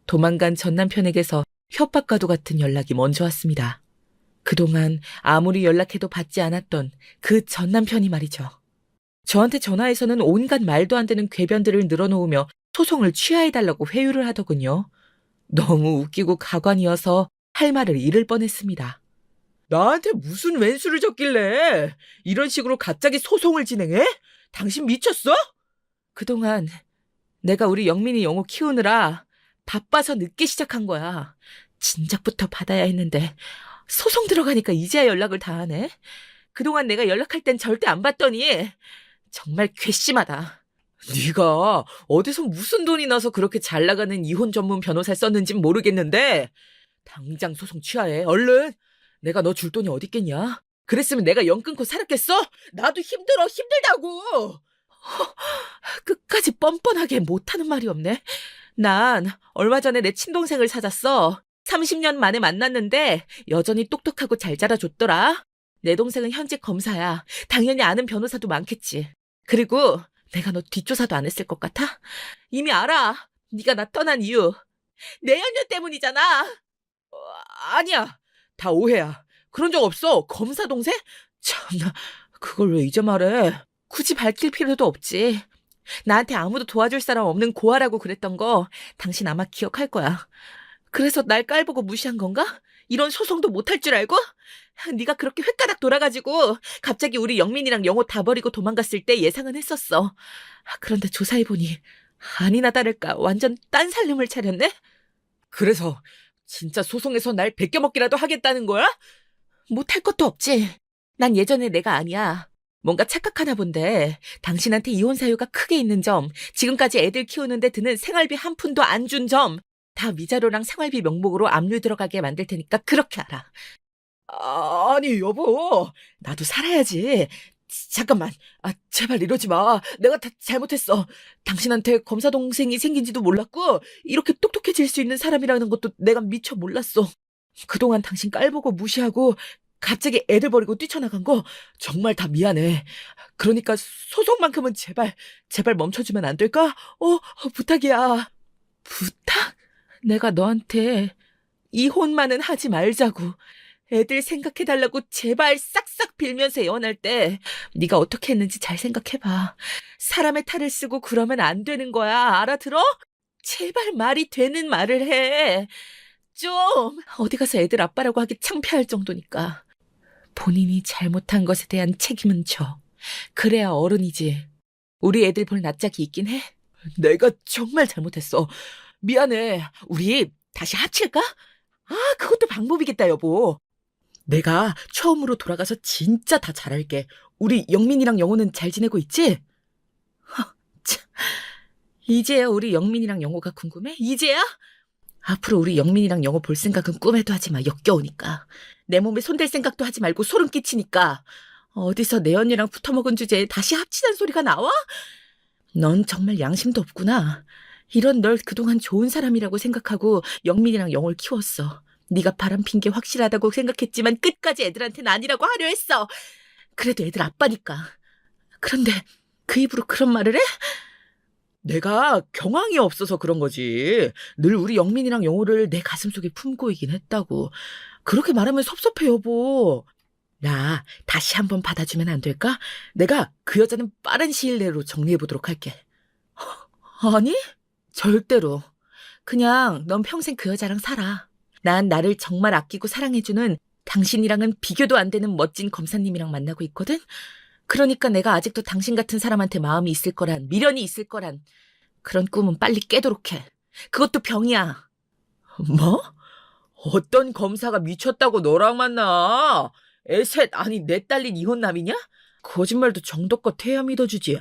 도망간 전 남편에게서 협박과도 같은 연락이 먼저 왔습니다. 그동안 아무리 연락해도 받지 않았던 그 전 남편이 말이죠. 저한테 전화해서는 온갖 말도 안 되는 궤변들을 늘어놓으며 소송을 취하해달라고 회유를 하더군요. 너무 웃기고 가관이어서 할 말을 잃을 뻔했습니다. 나한테 무슨 왼수를 졌길래 이런 식으로 갑자기 소송을 진행해? 당신 미쳤어? 그동안 내가 우리 영민이 영호 키우느라 바빠서 늦게 시작한 거야. 진작부터 받아야 했는데 소송 들어가니까 이제야 연락을 다 하네. 그동안 내가 연락할 땐 절대 안 받더니 정말 괘씸하다. 네가 어디서 무슨 돈이 나서 그렇게 잘 나가는 이혼 전문 변호사 썼는진 모르겠는데 당장 소송 취하해. 얼른. 내가 너 줄 돈이 어디 있겠냐? 그랬으면 내가 연 끊고 살았겠어? 나도 힘들다고. 끝까지 뻔뻔하게 못하는 말이 없네. 난 얼마 전에 내 친동생을 찾았어. 30년 만에 만났는데 여전히 똑똑하고 잘 자라줬더라. 내 동생은 현직 검사야. 당연히 아는 변호사도 많겠지. 그리고 내가 너 뒷조사도 안 했을 것 같아? 이미 알아. 네가 나 떠난 이유. 내연녀 때문이잖아. 아니야. 다 오해야. 그런 적 없어. 검사 동생? 참나, 그걸 왜 이제 말해? 굳이 밝힐 필요도 없지. 나한테 아무도 도와줄 사람 없는 고아라고 그랬던 거 당신 아마 기억할 거야. 그래서 날 깔보고 무시한 건가? 이런 소송도 못할 줄 알고? 네가 그렇게 횟가닥 돌아가지고 갑자기 우리 영민이랑 영호 다 버리고 도망갔을 때 예상은 했었어. 그런데 조사해보니 아니나 다를까 완전 딴 살림을 차렸네? 그래서 진짜 소송에서 날 베껴먹기라도 하겠다는 거야? 못할 것도 없지. 난 예전에 내가 아니야. 뭔가 착각하나 본데 당신한테 이혼 사유가 크게 있는 점, 지금까지 애들 키우는데 드는 생활비 한 푼도 안 준 점, 다 위자료랑 생활비 명목으로 압류 들어가게 만들 테니까 그렇게 알아. 아니 여보, 나도 살아야지. 잠깐만, 제발 이러지 마. 내가 다 잘못했어. 당신한테 검사 동생이 생긴지도 몰랐고 이렇게 똑똑해질 수 있는 사람이라는 것도 내가 미처 몰랐어. 그동안 당신 깔보고 무시하고 갑자기 애들 버리고 뛰쳐나간 거 정말 다 미안해. 그러니까 소송만큼은 제발 멈춰주면 안 될까? 부탁이야. 부탁? 내가 너한테 이혼만은 하지 말자고, 애들 생각해달라고 제발 싹싹 빌면서 애원할 때 네가 어떻게 했는지 잘 생각해봐. 사람의 탈을 쓰고 그러면 안 되는 거야. 알아들어? 제발 말이 되는 말을 해. 좀 어디 가서 애들 아빠라고 하기 창피할 정도니까. 본인이 잘못한 것에 대한 책임은 져. 그래야 어른이지. 우리 애들 볼 낯짝이 있긴 해? 내가 정말 잘못했어. 미안해. 우리 다시 합칠까? 그것도 방법이겠다, 여보. 내가 처음으로 돌아가서 진짜 다 잘할게. 우리 영민이랑 영호는 잘 지내고 있지? 참, 이제야 우리 영민이랑 영호가 궁금해? 이제야? 앞으로 우리 영민이랑 영호 볼 생각은 꿈에도 하지 마. 역겨우니까. 내 몸에 손댈 생각도 하지 말고 소름 끼치니까. 어디서 내 언니랑 붙어먹은 주제에 다시 합치자는 소리가 나와? 넌 정말 양심도 없구나. 이런 널 그동안 좋은 사람이라고 생각하고 영민이랑 영호를 키웠어. 네가 바람핀 게 확실하다고 생각했지만 끝까지 애들한테는 아니라고 하려 했어. 그래도 애들 아빠니까. 그런데 그 입으로 그런 말을 해? 내가 경황이 없어서 그런 거지. 늘 우리 영민이랑 영호를 내 가슴속에 품고 있긴 했다고. 그렇게 말하면 섭섭해, 여보. 나 다시 한번 받아주면 안 될까? 내가 그 여자는 빠른 시일 내로 정리해보도록 할게. 아니? 절대로. 그냥 넌 평생 그 여자랑 살아. 난 나를 정말 아끼고 사랑해주는 당신이랑은 비교도 안 되는 멋진 검사님이랑 만나고 있거든? 그러니까 내가 아직도 당신 같은 사람한테 마음이 있을 거란, 미련이 있을 거란, 그런 꿈은 빨리 깨도록 해. 그것도 병이야. 뭐? 어떤 검사가 미쳤다고 너랑 만나? 애셋, 아니 내 딸린 이혼남이냐? 거짓말도 정도껏 해야 믿어주지.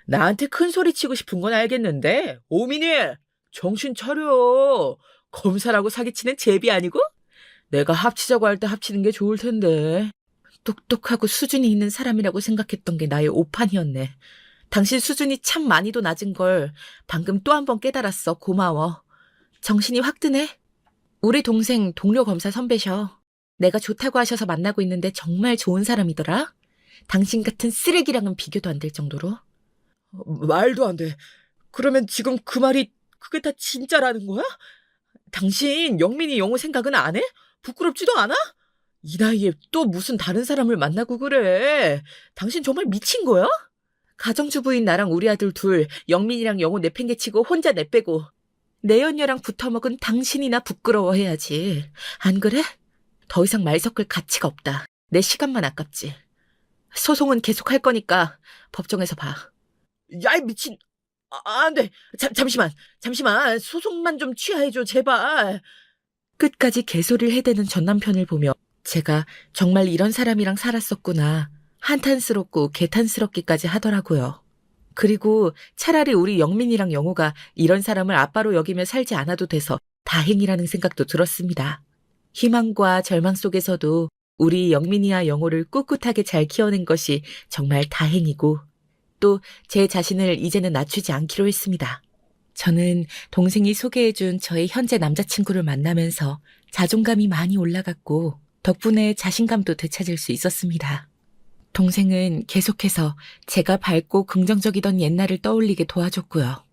나한테 큰 소리 치고 싶은 건 알겠는데, 오민희, 정신 차려. 검사라고 사기치는 제비 아니고? 내가 합치자고 할 때 합치는 게 좋을 텐데. 똑똑하고 수준이 있는 사람이라고 생각했던 게 나의 오판이었네. 당신 수준이 참 많이도 낮은 걸 방금 또 한 번 깨달았어. 고마워. 정신이 확 드네. 우리 동생 동료 검사 선배셔. 내가 좋다고 하셔서 만나고 있는데 정말 좋은 사람이더라. 당신 같은 쓰레기랑은 비교도 안 될 정도로. 말도 안 돼. 그러면 지금 그 말이 그게 다 진짜라는 거야? 당신 영민이 영호 생각은 안 해? 부끄럽지도 않아? 이 나이에 또 무슨 다른 사람을 만나고 그래. 당신 정말 미친 거야? 가정주부인 나랑 우리 아들 둘, 영민이랑 영호 내팽개치고 혼자 내빼고 내연녀랑 붙어먹은 당신이나 부끄러워해야지. 안 그래? 더 이상 말 섞을 가치가 없다. 내 시간만 아깝지. 소송은 계속 할 거니까 법정에서 봐. 야, 이 미친. 안 돼. 잠시만. 소송만 좀 취하해줘, 제발. 끝까지 개소리를 해대는 전 남편을 보며 제가 정말 이런 사람이랑 살았었구나. 한탄스럽고 개탄스럽기까지 하더라고요. 그리고 차라리 우리 영민이랑 영호가 이런 사람을 아빠로 여기며 살지 않아도 돼서 다행이라는 생각도 들었습니다. 희망과 절망 속에서도 우리 영민이와 영호를 꿋꿋하게 잘 키워낸 것이 정말 다행이고 또 제 자신을 이제는 낮추지 않기로 했습니다. 저는 동생이 소개해준 저의 현재 남자친구를 만나면서 자존감이 많이 올라갔고 덕분에 자신감도 되찾을 수 있었습니다. 동생은 계속해서 제가 밝고 긍정적이던 옛날을 떠올리게 도와줬고요.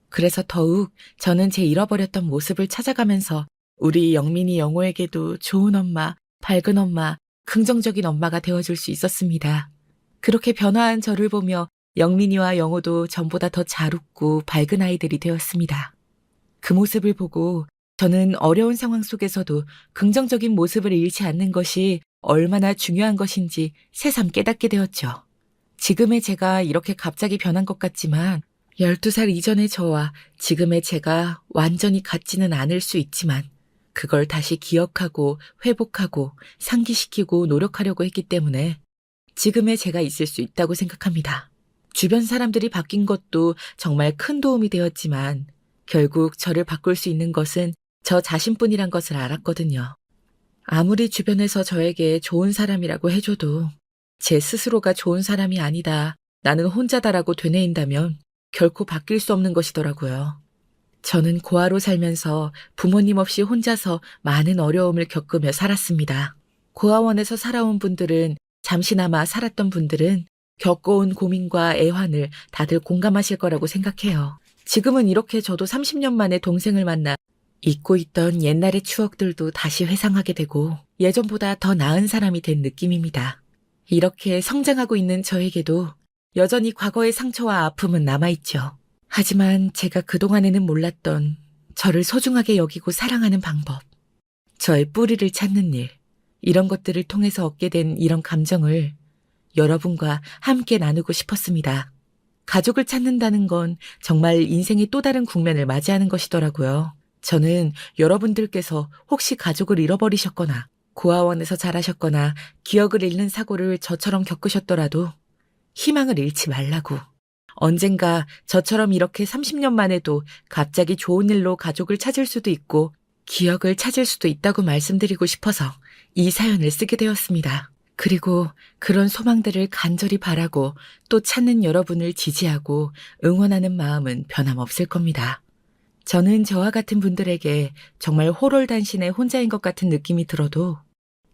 그래서 더욱 저는 제 잃어버렸던 모습을 찾아가면서 우리 영민이 영호에게도 좋은 엄마, 밝은 엄마, 긍정적인 엄마가 되어줄 수 있었습니다. 그렇게 변화한 저를 보며 영민이와 영호도 전보다 더 잘 웃고 밝은 아이들이 되었습니다. 그 모습을 보고 저는 어려운 상황 속에서도 긍정적인 모습을 잃지 않는 것이 얼마나 중요한 것인지 새삼 깨닫게 되었죠. 지금의 제가 이렇게 갑자기 변한 것 같지만 12살 이전의 저와 지금의 제가 완전히 같지는 않을 수 있지만 그걸 다시 기억하고 회복하고 상기시키고 노력하려고 했기 때문에 지금의 제가 있을 수 있다고 생각합니다. 주변 사람들이 바뀐 것도 정말 큰 도움이 되었지만 결국 저를 바꿀 수 있는 것은 저 자신뿐이란 것을 알았거든요. 아무리 주변에서 저에게 좋은 사람이라고 해줘도 제 스스로가 좋은 사람이 아니다, 나는 혼자다라고 되뇌인다면 결코 바뀔 수 없는 것이더라고요. 저는 고아로 살면서 부모님 없이 혼자서 많은 어려움을 겪으며 살았습니다. 고아원에서 살아온 분들은 잠시나마 살았던 분들은 겪어온 고민과 애환을 다들 공감하실 거라고 생각해요. 지금은 이렇게 저도 30년 만에 동생을 만나 잊고 있던 옛날의 추억들도 다시 회상하게 되고 예전보다 더 나은 사람이 된 느낌입니다. 이렇게 성장하고 있는 저에게도 여전히 과거의 상처와 아픔은 남아있죠. 하지만 제가 그동안에는 몰랐던 저를 소중하게 여기고 사랑하는 방법, 저의 뿌리를 찾는 일, 이런 것들을 통해서 얻게 된 이런 감정을 여러분과 함께 나누고 싶었습니다. 가족을 찾는다는 건 정말 인생의 또 다른 국면을 맞이하는 것이더라고요. 저는 여러분들께서 혹시 가족을 잃어버리셨거나 고아원에서 자라셨거나 기억을 잃는 사고를 저처럼 겪으셨더라도 희망을 잃지 말라고. 언젠가 저처럼 이렇게 30년 만에도 갑자기 좋은 일로 가족을 찾을 수도 있고 기억을 찾을 수도 있다고 말씀드리고 싶어서 이 사연을 쓰게 되었습니다. 그리고 그런 소망들을 간절히 바라고 또 찾는 여러분을 지지하고 응원하는 마음은 변함없을 겁니다. 저는 저와 같은 분들에게 정말 호롤단신의 혼자인 것 같은 느낌이 들어도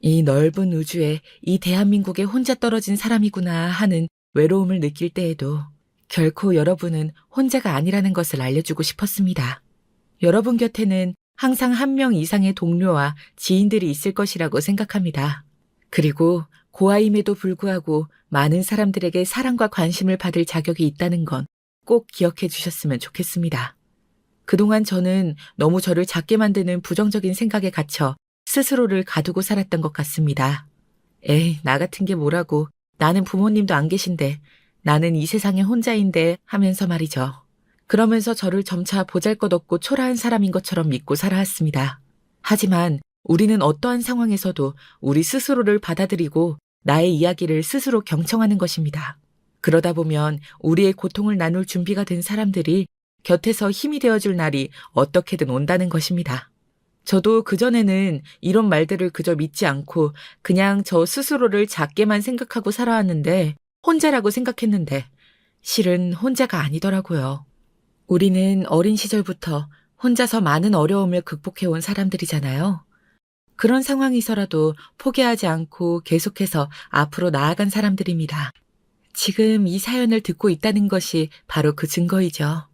이 넓은 우주에 이 대한민국에 혼자 떨어진 사람이구나 하는 외로움을 느낄 때에도 결코 여러분은 혼자가 아니라는 것을 알려주고 싶었습니다. 여러분 곁에는 항상 한 명 이상의 동료와 지인들이 있을 것이라고 생각합니다. 그리고 고아임에도 불구하고 많은 사람들에게 사랑과 관심을 받을 자격이 있다는 건 꼭 기억해 주셨으면 좋겠습니다. 그동안 저는 너무 저를 작게 만드는 부정적인 생각에 갇혀 스스로를 가두고 살았던 것 같습니다. 에이, 나 같은 게 뭐라고. 나는 부모님도 안 계신데, 나는 이 세상에 혼자인데 하면서 말이죠. 그러면서 저를 점차 보잘것없고 초라한 사람인 것처럼 믿고 살아왔습니다. 하지만 우리는 어떠한 상황에서도 우리 스스로를 받아들이고 나의 이야기를 스스로 경청하는 것입니다. 그러다 보면 우리의 고통을 나눌 준비가 된 사람들이 곁에서 힘이 되어줄 날이 어떻게든 온다는 것입니다. 저도 그전에는 이런 말들을 그저 믿지 않고 그냥 저 스스로를 작게만 생각하고 살아왔는데 혼자라고 생각했는데 실은 혼자가 아니더라고요. 우리는 어린 시절부터 혼자서 많은 어려움을 극복해온 사람들이잖아요. 그런 상황에서라도 포기하지 않고 계속해서 앞으로 나아간 사람들입니다. 지금 이 사연을 듣고 있다는 것이 바로 그 증거이죠.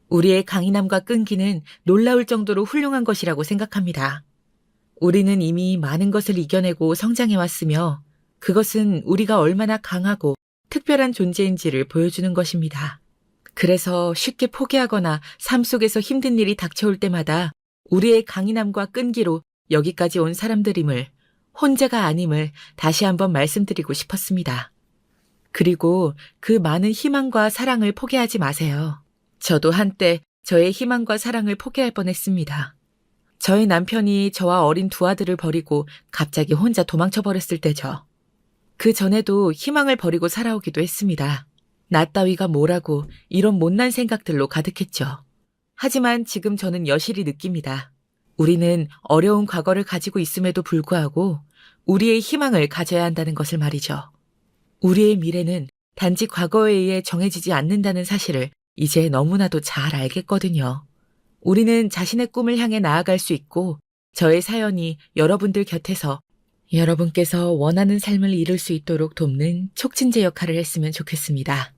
우리의 강인함과 끈기는 놀라울 정도로 훌륭한 것이라고 생각합니다. 우리는 이미 많은 것을 이겨내고 성장해왔으며 그것은 우리가 얼마나 강하고 특별한 존재인지를 보여주는 것입니다. 그래서 쉽게 포기하거나 삶 속에서 힘든 일이 닥쳐올 때마다 우리의 강인함과 끈기로 여기까지 온 사람들임을, 혼자가 아님을 다시 한번 말씀드리고 싶었습니다. 그리고 그 많은 희망과 사랑을 포기하지 마세요. 저도 한때 저의 희망과 사랑을 포기할 뻔했습니다. 저희 남편이 저와 어린 두 아들을 버리고 갑자기 혼자 도망쳐 버렸을 때죠. 그 전에도 희망을 버리고 살아오기도 했습니다. 나 따위가 뭐라고 이런 못난 생각들로 가득했죠. 하지만 지금 저는 여실히 느낍니다. 우리는 어려운 과거를 가지고 있음에도 불구하고 우리의 희망을 가져야 한다는 것을 말이죠. 우리의 미래는 단지 과거에 의해 정해지지 않는다는 사실을 이제 너무나도 잘 알겠거든요. 우리는 자신의 꿈을 향해 나아갈 수 있고 저의 사연이 여러분들 곁에서 여러분께서 원하는 삶을 이룰 수 있도록 돕는 촉진제 역할을 했으면 좋겠습니다.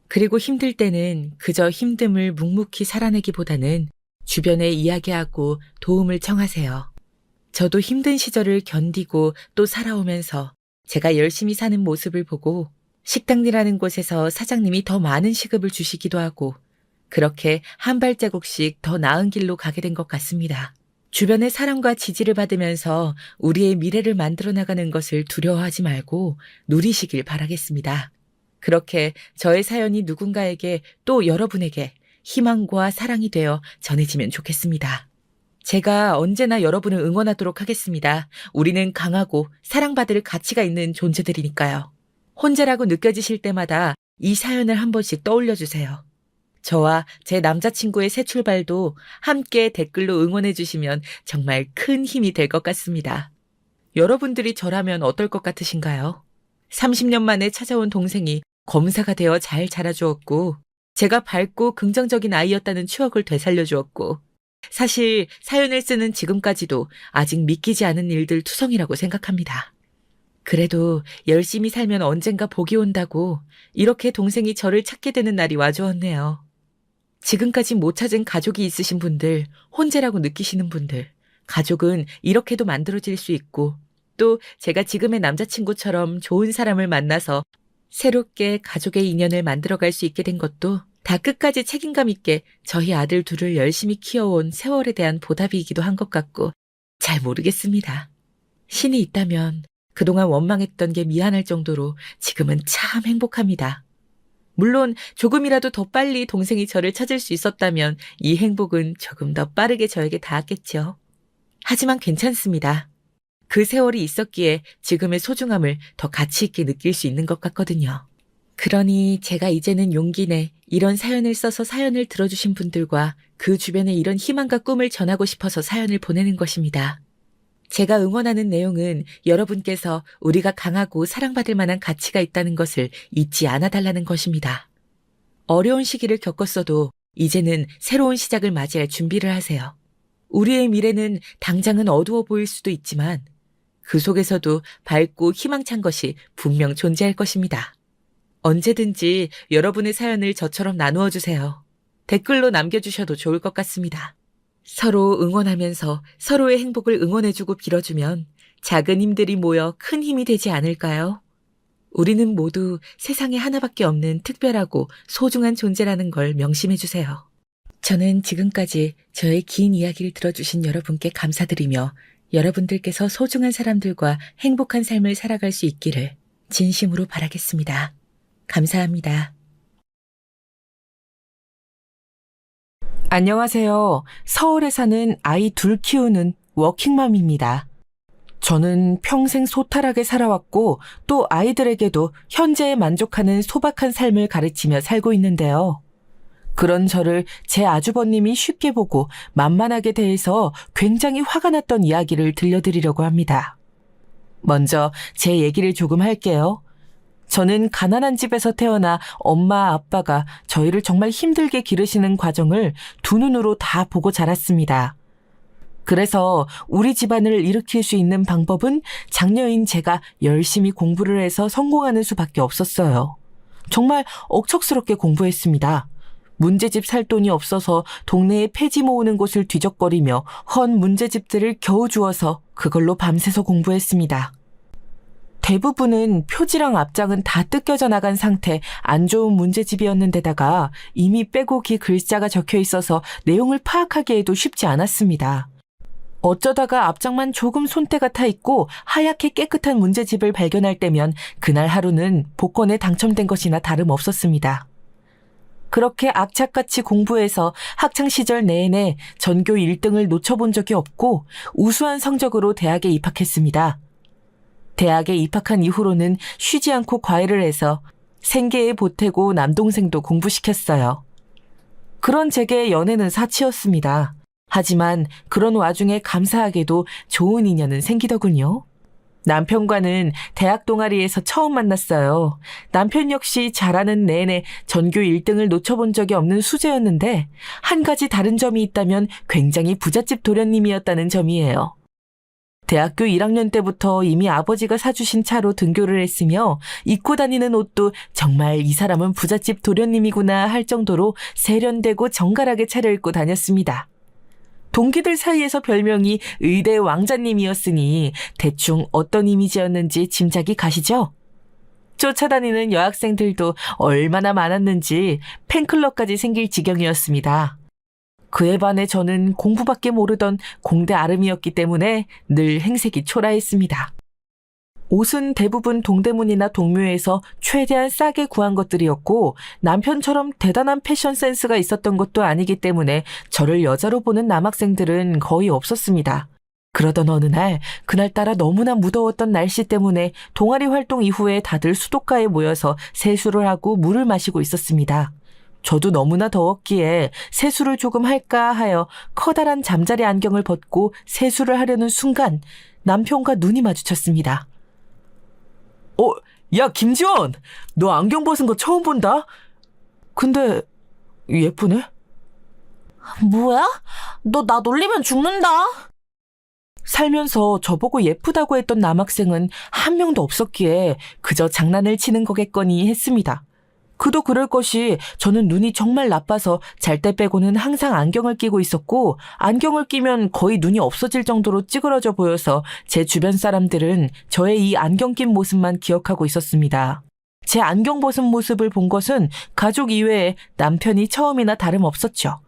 그리고 힘들 때는 그저 힘듦을 묵묵히 살아내기보다는 주변에 이야기하고 도움을 청하세요. 저도 힘든 시절을 견디고 또 살아오면서 제가 열심히 사는 모습을 보고 식당이라는 곳에서 사장님이 더 많은 시급을 주시기도 하고 그렇게 한 발자국씩 더 나은 길로 가게 된 것 같습니다. 주변의 사랑과 지지를 받으면서 우리의 미래를 만들어 나가는 것을 두려워하지 말고 누리시길 바라겠습니다. 그렇게 저의 사연이 누군가에게 또 여러분에게 희망과 사랑이 되어 전해지면 좋겠습니다. 제가 언제나 여러분을 응원하도록 하겠습니다. 우리는 강하고 사랑받을 가치가 있는 존재들이니까요. 혼자라고 느껴지실 때마다 이 사연을 한 번씩 떠올려 주세요. 저와 제 남자친구의 새 출발도 함께 댓글로 응원해 주시면 정말 큰 힘이 될 것 같습니다. 여러분들이 저라면 어떨 것 같으신가요? 30년 만에 찾아온 동생이 검사가 되어 잘 자라주었고 제가 밝고 긍정적인 아이였다는 추억을 되살려 주었고 사실 사연을 쓰는 지금까지도 아직 믿기지 않은 일들 투성이라고 생각합니다. 그래도 열심히 살면 언젠가 복이 온다고 이렇게 동생이 저를 찾게 되는 날이 와주었네요. 지금까지 못 찾은 가족이 있으신 분들, 혼자라고 느끼시는 분들, 가족은 이렇게도 만들어질 수 있고 또 제가 지금의 남자친구처럼 좋은 사람을 만나서 새롭게 가족의 인연을 만들어갈 수 있게 된 것도 다 끝까지 책임감 있게 저희 아들 둘을 열심히 키워온 세월에 대한 보답이기도 한 것 같고 잘 모르겠습니다. 신이 있다면 그동안 원망했던 게 미안할 정도로 지금은 참 행복합니다. 물론 조금이라도 더 빨리 동생이 저를 찾을 수 있었다면 이 행복은 조금 더 빠르게 저에게 닿았겠죠. 하지만 괜찮습니다. 그 세월이 있었기에 지금의 소중함을 더 가치 있게 느낄 수 있는 것 같거든요. 그러니 제가 이제는 용기 내 이런 사연을 써서 사연을 들어주신 분들과 그 주변에 이런 희망과 꿈을 전하고 싶어서 사연을 보내는 것입니다. 제가 응원하는 내용은 여러분께서 우리가 강하고 사랑받을 만한 가치가 있다는 것을 잊지 않아달라는 것입니다. 어려운 시기를 겪었어도 이제는 새로운 시작을 맞이할 준비를 하세요. 우리의 미래는 당장은 어두워 보일 수도 있지만 그 속에서도 밝고 희망찬 것이 분명 존재할 것입니다. 언제든지 여러분의 사연을 저처럼 나누어 주세요. 댓글로 남겨주셔도 좋을 것 같습니다. 서로 응원하면서 서로의 행복을 응원해주고 빌어주면 작은 힘들이 모여 큰 힘이 되지 않을까요? 우리는 모두 세상에 하나밖에 없는 특별하고 소중한 존재라는 걸 명심해주세요. 저는 지금까지 저의 긴 이야기를 들어주신 여러분께 감사드리며 여러분들께서 소중한 사람들과 행복한 삶을 살아갈 수 있기를 진심으로 바라겠습니다. 감사합니다. 안녕하세요. 서울에 사는 아이 둘 키우는 워킹맘입니다. 저는 평생 소탈하게 살아왔고 또 아이들에게도 현재에 만족하는 소박한 삶을 가르치며 살고 있는데요. 그런 저를 제 아주버님이 쉽게 보고 만만하게 대해서 굉장히 화가 났던 이야기를 들려드리려고 합니다. 먼저 제 얘기를 조금 할게요. 저는 가난한 집에서 태어나 엄마, 아빠가 저희를 정말 힘들게 기르시는 과정을 두 눈으로 다 보고 자랐습니다. 그래서 우리 집안을 일으킬 수 있는 방법은 장녀인 제가 열심히 공부를 해서 성공하는 수밖에 없었어요. 정말 억척스럽게 공부했습니다. 문제집 살 돈이 없어서 동네에 폐지 모으는 곳을 뒤적거리며 헌 문제집들을 겨우 주워서 그걸로 밤새서 공부했습니다. 대부분은 표지랑 앞장은 다 뜯겨져 나간 상태 안 좋은 문제집이었는데다가 이미 빼곡히 글자가 적혀 있어서 내용을 파악하기에도 쉽지 않았습니다. 어쩌다가 앞장만 조금 손때가 타 있고 하얗게 깨끗한 문제집을 발견할 때면 그날 하루는 복권에 당첨된 것이나 다름없었습니다. 그렇게 악착같이 공부해서 학창시절 내내 전교 1등을 놓쳐본 적이 없고 우수한 성적으로 대학에 입학했습니다. 대학에 입학한 이후로는 쉬지 않고 과외를 해서 생계에 보태고 남동생도 공부시켰어요. 그런 제게 연애는 사치였습니다. 하지만 그런 와중에 감사하게도 좋은 인연은 생기더군요. 남편과는 대학 동아리에서 처음 만났어요. 남편 역시 잘하는 내내 전교 1등을 놓쳐본 적이 없는 수재였는데 한 가지 다른 점이 있다면 굉장히 부잣집 도련님이었다는 점이에요. 대학교 1학년 때부터 이미 아버지가 사주신 차로 등교를 했으며 입고 다니는 옷도 정말 이 사람은 부잣집 도련님이구나 할 정도로 세련되고 정갈하게 차려입고 다녔습니다. 동기들 사이에서 별명이 의대 왕자님이었으니 대충 어떤 이미지였는지 짐작이 가시죠? 쫓아다니는 여학생들도 얼마나 많았는지 팬클럽까지 생길 지경이었습니다. 그에 반해 저는 공부밖에 모르던 공대 아름이었기 때문에 늘 행색이 초라했습니다. 옷은 대부분 동대문이나 동묘에서 최대한 싸게 구한 것들이었고 남편처럼 대단한 패션 센스가 있었던 것도 아니기 때문에 저를 여자로 보는 남학생들은 거의 없었습니다. 그러던 어느 날 그날따라 너무나 무더웠던 날씨 때문에 동아리 활동 이후에 다들 수도가에 모여서 세수를 하고 물을 마시고 있었습니다. 저도 너무나 더웠기에 세수를 조금 할까 하여 커다란 잠자리 안경을 벗고 세수를 하려는 순간 남편과 눈이 마주쳤습니다. 야, 김지원! 너 안경 벗은 거 처음 본다? 근데, 예쁘네? 뭐야? 너 나 놀리면 죽는다. 살면서 저보고 예쁘다고 했던 남학생은 한 명도 없었기에 그저 장난을 치는 거겠거니 했습니다. 그도 그럴 것이 저는 눈이 정말 나빠서 잘 때 빼고는 항상 안경을 끼고 있었고 안경을 끼면 거의 눈이 없어질 정도로 찌그러져 보여서 제 주변 사람들은 저의 이 안경 낀 모습만 기억하고 있었습니다. 제 안경 벗은 모습을 본 것은 가족 이외에 남편이 처음이나 다름없었죠.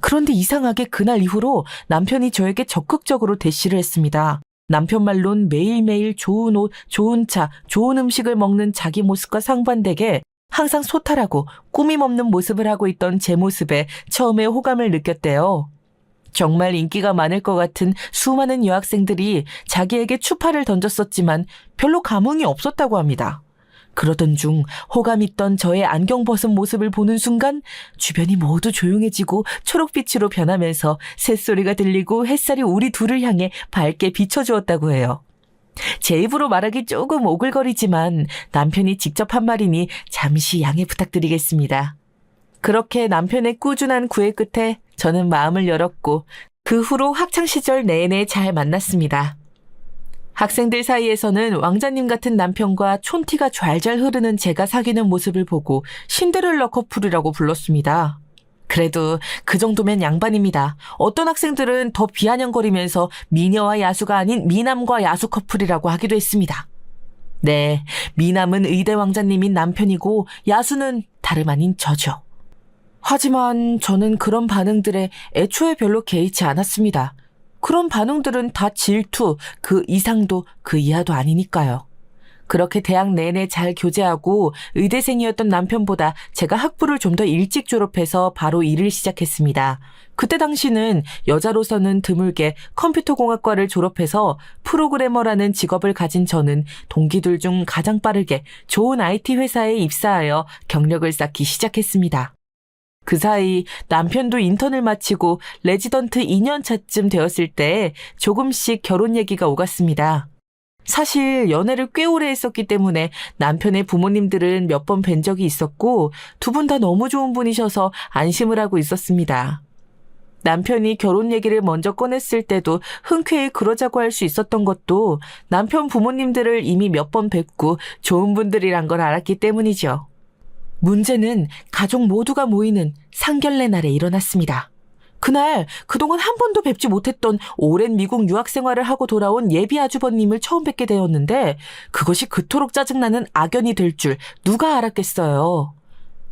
그런데 이상하게 그날 이후로 남편이 저에게 적극적으로 대시를 했습니다. 남편 말론 매일매일 좋은 옷, 좋은 차, 좋은 음식을 먹는 자기 모습과 상반되게 항상 소탈하고 꾸밈 없는 모습을 하고 있던 제 모습에 처음에 호감을 느꼈대요. 정말 인기가 많을 것 같은 수많은 여학생들이 자기에게 추파를 던졌었지만 별로 감흥이 없었다고 합니다. 그러던 중 호감 있던 저의 안경 벗은 모습을 보는 순간 주변이 모두 조용해지고 초록빛으로 변하면서 새소리가 들리고 햇살이 우리 둘을 향해 밝게 비춰주었다고 해요. 제 입으로 말하기 조금 오글거리지만 남편이 직접 한 말이니 잠시 양해 부탁드리겠습니다. 그렇게 남편의 꾸준한 구애 끝에 저는 마음을 열었고 그 후로 학창시절 내내 잘 만났습니다. 학생들 사이에서는 왕자님 같은 남편과 촌티가 좔좔 흐르는 제가 사귀는 모습을 보고 신데렐라 커플이라고 불렀습니다. 그래도 그 정도면 양반입니다. 어떤 학생들은 더 비아냥거리면서 미녀와 야수가 아닌 미남과 야수 커플이라고 하기도 했습니다. 네, 미남은 의대 왕자님인 남편이고 야수는 다름 아닌 저죠. 하지만 저는 그런 반응들에 애초에 별로 개의치 않았습니다. 그런 반응들은 다 질투, 그 이상도 그 이하도 아니니까요. 그렇게 대학 내내 잘 교제하고 의대생이었던 남편보다 제가 학부를 좀 더 일찍 졸업해서 바로 일을 시작했습니다. 그때 당시는 여자로서는 드물게 컴퓨터공학과를 졸업해서 프로그래머라는 직업을 가진 저는 동기들 중 가장 빠르게 좋은 IT 회사에 입사하여 경력을 쌓기 시작했습니다. 그 사이 남편도 인턴을 마치고 레지던트 2년 차쯤 되었을 때 조금씩 결혼 얘기가 오갔습니다. 사실 연애를 꽤 오래 했었기 때문에 남편의 부모님들은 몇 번 뵌 적이 있었고 두 분 다 너무 좋은 분이셔서 안심을 하고 있었습니다. 남편이 결혼 얘기를 먼저 꺼냈을 때도 흔쾌히 그러자고 할 수 있었던 것도 남편 부모님들을 이미 몇 번 뵙고 좋은 분들이란 걸 알았기 때문이죠. 문제는 가족 모두가 모이는 상견례 날에 일어났습니다. 그날 그동안 한 번도 뵙지 못했던 오랜 미국 유학 생활을 하고 돌아온 예비 아주버님을 처음 뵙게 되었는데 그것이 그토록 짜증나는 악연이 될 줄 누가 알았겠어요.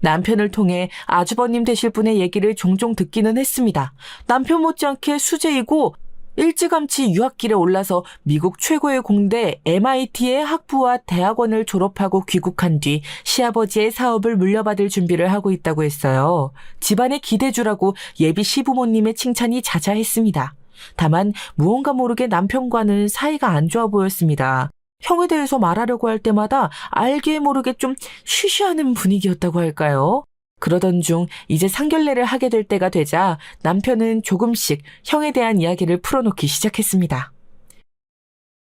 남편을 통해 아주버님 되실 분의 얘기를 종종 듣기는 했습니다. 남편 못지않게 수재이고 일찌감치 유학길에 올라서 미국 최고의 공대 MIT의 학부와 대학원을 졸업하고 귀국한 뒤 시아버지의 사업을 물려받을 준비를 하고 있다고 했어요. 집안의 기대주라고 예비 시부모님의 칭찬이 자자했습니다. 다만 무언가 모르게 남편과는 사이가 안 좋아 보였습니다. 형에 대해서 말하려고 할 때마다 알게 모르게 좀 쉬쉬하는 분위기였다고 할까요? 그러던 중 이제 상견례를 하게 될 때가 되자 남편은 조금씩 형에 대한 이야기를 풀어놓기 시작했습니다.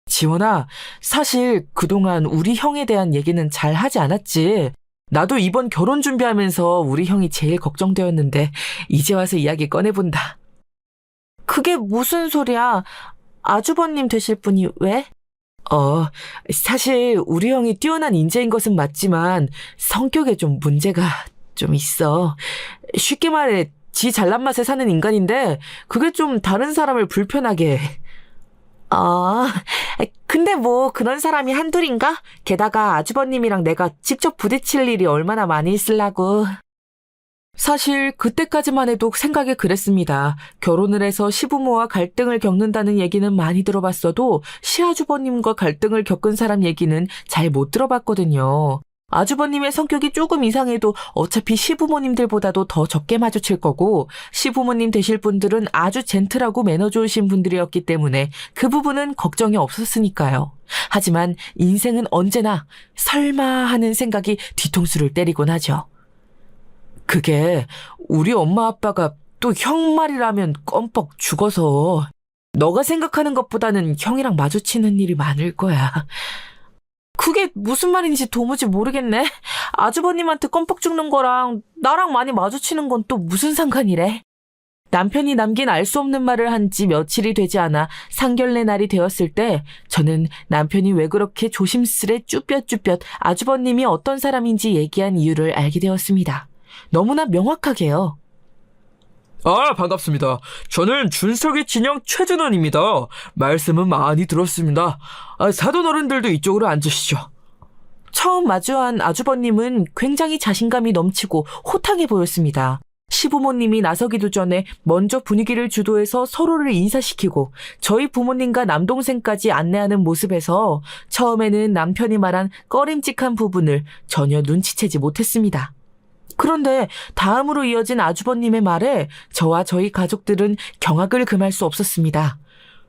지원아, 사실 그동안 우리 형에 대한 얘기는 잘 하지 않았지. 나도 이번 결혼 준비하면서 우리 형이 제일 걱정되었는데 이제 와서 이야기 꺼내본다. 그게 무슨 소리야? 아주버님 되실 분이 왜? 사실 우리 형이 뛰어난 인재인 것은 맞지만 성격에 좀 문제가 좀 있어. 쉽게 말해 지 잘난 맛에 사는 인간인데 그게 좀 다른 사람을 불편하게 해. 근데 뭐 그런 사람이 한둘인가? 게다가 아주버님이랑 내가 직접 부딪힐 일이 얼마나 많이 있으려고. 사실 그때까지만 해도 생각이 그랬습니다. 결혼을 해서 시부모와 갈등을 겪는다는 얘기는 많이 들어봤어도 시아주버님과 갈등을 겪은 사람 얘기는 잘 못 들어봤거든요. 아주버님의 성격이 조금 이상해도 어차피 시부모님들보다도 더 적게 마주칠 거고 시부모님 되실 분들은 아주 젠틀하고 매너 좋으신 분들이었기 때문에 그 부분은 걱정이 없었으니까요. 하지만 인생은 언제나 설마 하는 생각이 뒤통수를 때리곤 하죠. 그게 우리 엄마 아빠가 또 형 말이라면 껌뻑 죽어서 너가 생각하는 것보다는 형이랑 마주치는 일이 많을 거야. 그게 무슨 말인지 도무지 모르겠네. 아주버님한테 껌뻑 죽는 거랑 나랑 많이 마주치는 건 또 무슨 상관이래? 남편이 남긴 알 수 없는 말을 한 지 며칠이 되지 않아 상견례 날이 되었을 때 저는 남편이 왜 그렇게 조심스레 쭈뼛쭈뼛 아주버님이 어떤 사람인지 얘기한 이유를 알게 되었습니다. 너무나 명확하게요. 반갑습니다. 저는 준석이 진영 최준원입니다. 말씀은 많이 들었습니다. 사돈 어른들도 이쪽으로 앉으시죠. 처음 마주한 아주버님은 굉장히 자신감이 넘치고 호탕해 보였습니다. 시부모님이 나서기도 전에 먼저 분위기를 주도해서 서로를 인사시키고 저희 부모님과 남동생까지 안내하는 모습에서 처음에는 남편이 말한 꺼림칙한 부분을 전혀 눈치채지 못했습니다. 그런데 다음으로 이어진 아주버님의 말에 저와 저희 가족들은 경악을 금할 수 없었습니다.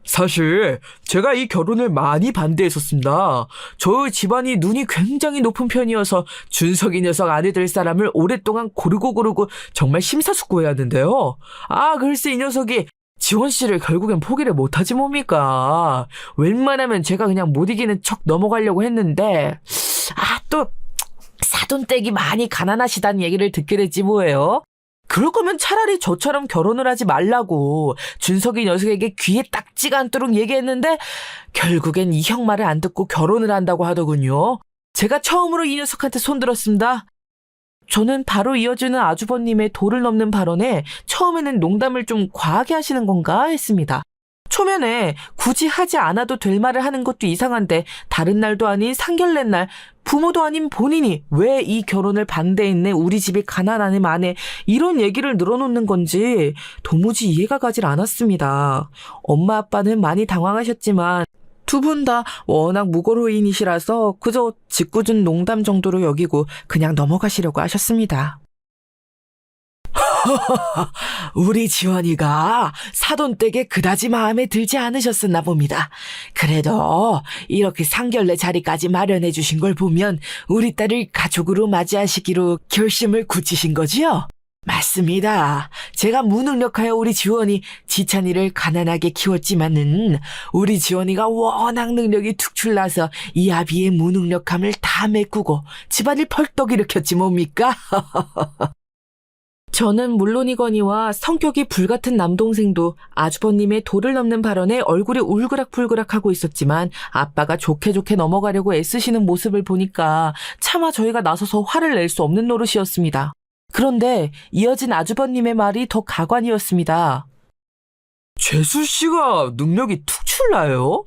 사실 제가 이 결혼을 많이 반대했었습니다. 저희 집안이 눈이 굉장히 높은 편이어서 준석이 녀석 아내 될 사람을 오랫동안 고르고 정말 심사숙고해왔는데요. 글쎄 이 녀석이 지원 씨를 결국엔 포기를 못하지 뭡니까. 웬만하면 제가 그냥 못 이기는 척 넘어가려고 했는데 또 사돈댁이 많이 가난하시다는 얘기를 듣게 됐지 뭐예요. 그럴 거면 차라리 저처럼 결혼을 하지 말라고 준석이 녀석에게 귀에 딱지가 않도록 얘기했는데 결국엔 이 형 말을 안 듣고 결혼을 한다고 하더군요. 제가 처음으로 이 녀석한테 손들었습니다. 저는 바로 이어지는 아주버님의 도를 넘는 발언에 처음에는 농담을 좀 과하게 하시는 건가 했습니다. 초면에 굳이 하지 않아도 될 말을 하는 것도 이상한데 다른 날도 아닌 상견례 날 부모도 아닌 본인이 왜 이 결혼을 반대했네, 우리 집이 가난하네 마네 이런 얘기를 늘어놓는 건지 도무지 이해가 가질 않았습니다. 엄마 아빠는 많이 당황하셨지만 두 분 다 워낙 무고로인이시라서 그저 짓궂은 농담 정도로 여기고 그냥 넘어가시려고 하셨습니다. 우리 지원이가 사돈댁에 그다지 마음에 들지 않으셨었나 봅니다. 그래도 이렇게 상견례 자리까지 마련해 주신 걸 보면 우리 딸을 가족으로 맞이하시기로 결심을 굳히신 거지요? 맞습니다. 제가 무능력하여 우리 지원이 지찬이를 가난하게 키웠지만은 우리 지원이가 워낙 능력이 특출나서 이 아비의 무능력함을 다 메꾸고 집안을 펄떡 일으켰지 뭡니까? 저는 물론이거니와 성격이 불같은 남동생도 아주버님의 도를 넘는 발언에 얼굴이 울그락불그락하고 있었지만 아빠가 좋게 넘어가려고 애쓰시는 모습을 보니까 차마 저희가 나서서 화를 낼 수 없는 노릇이었습니다. 그런데 이어진 아주버님의 말이 더 가관이었습니다. 재수씨가 능력이 특출나요?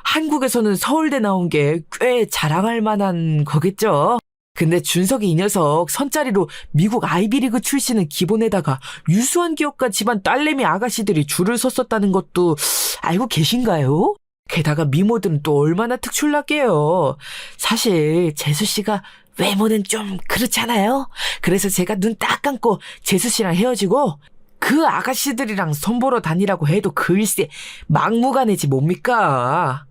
한국에서는 서울대 나온 게 꽤 자랑할 만한 거겠죠. 근데 준석이 이 녀석 선짜리로 미국 아이비리그 출신은 기본에다가 유수한 기업가 집안 딸내미 아가씨들이 줄을 섰었다는 것도 알고 계신가요? 게다가 미모들은 또 얼마나 특출나게요. 사실 재수 씨가 외모는 좀 그렇잖아요. 그래서 제가 눈 딱 감고 재수 씨랑 헤어지고 그 아가씨들이랑 손보러 다니라고 해도 글쎄 막무가내지 뭡니까?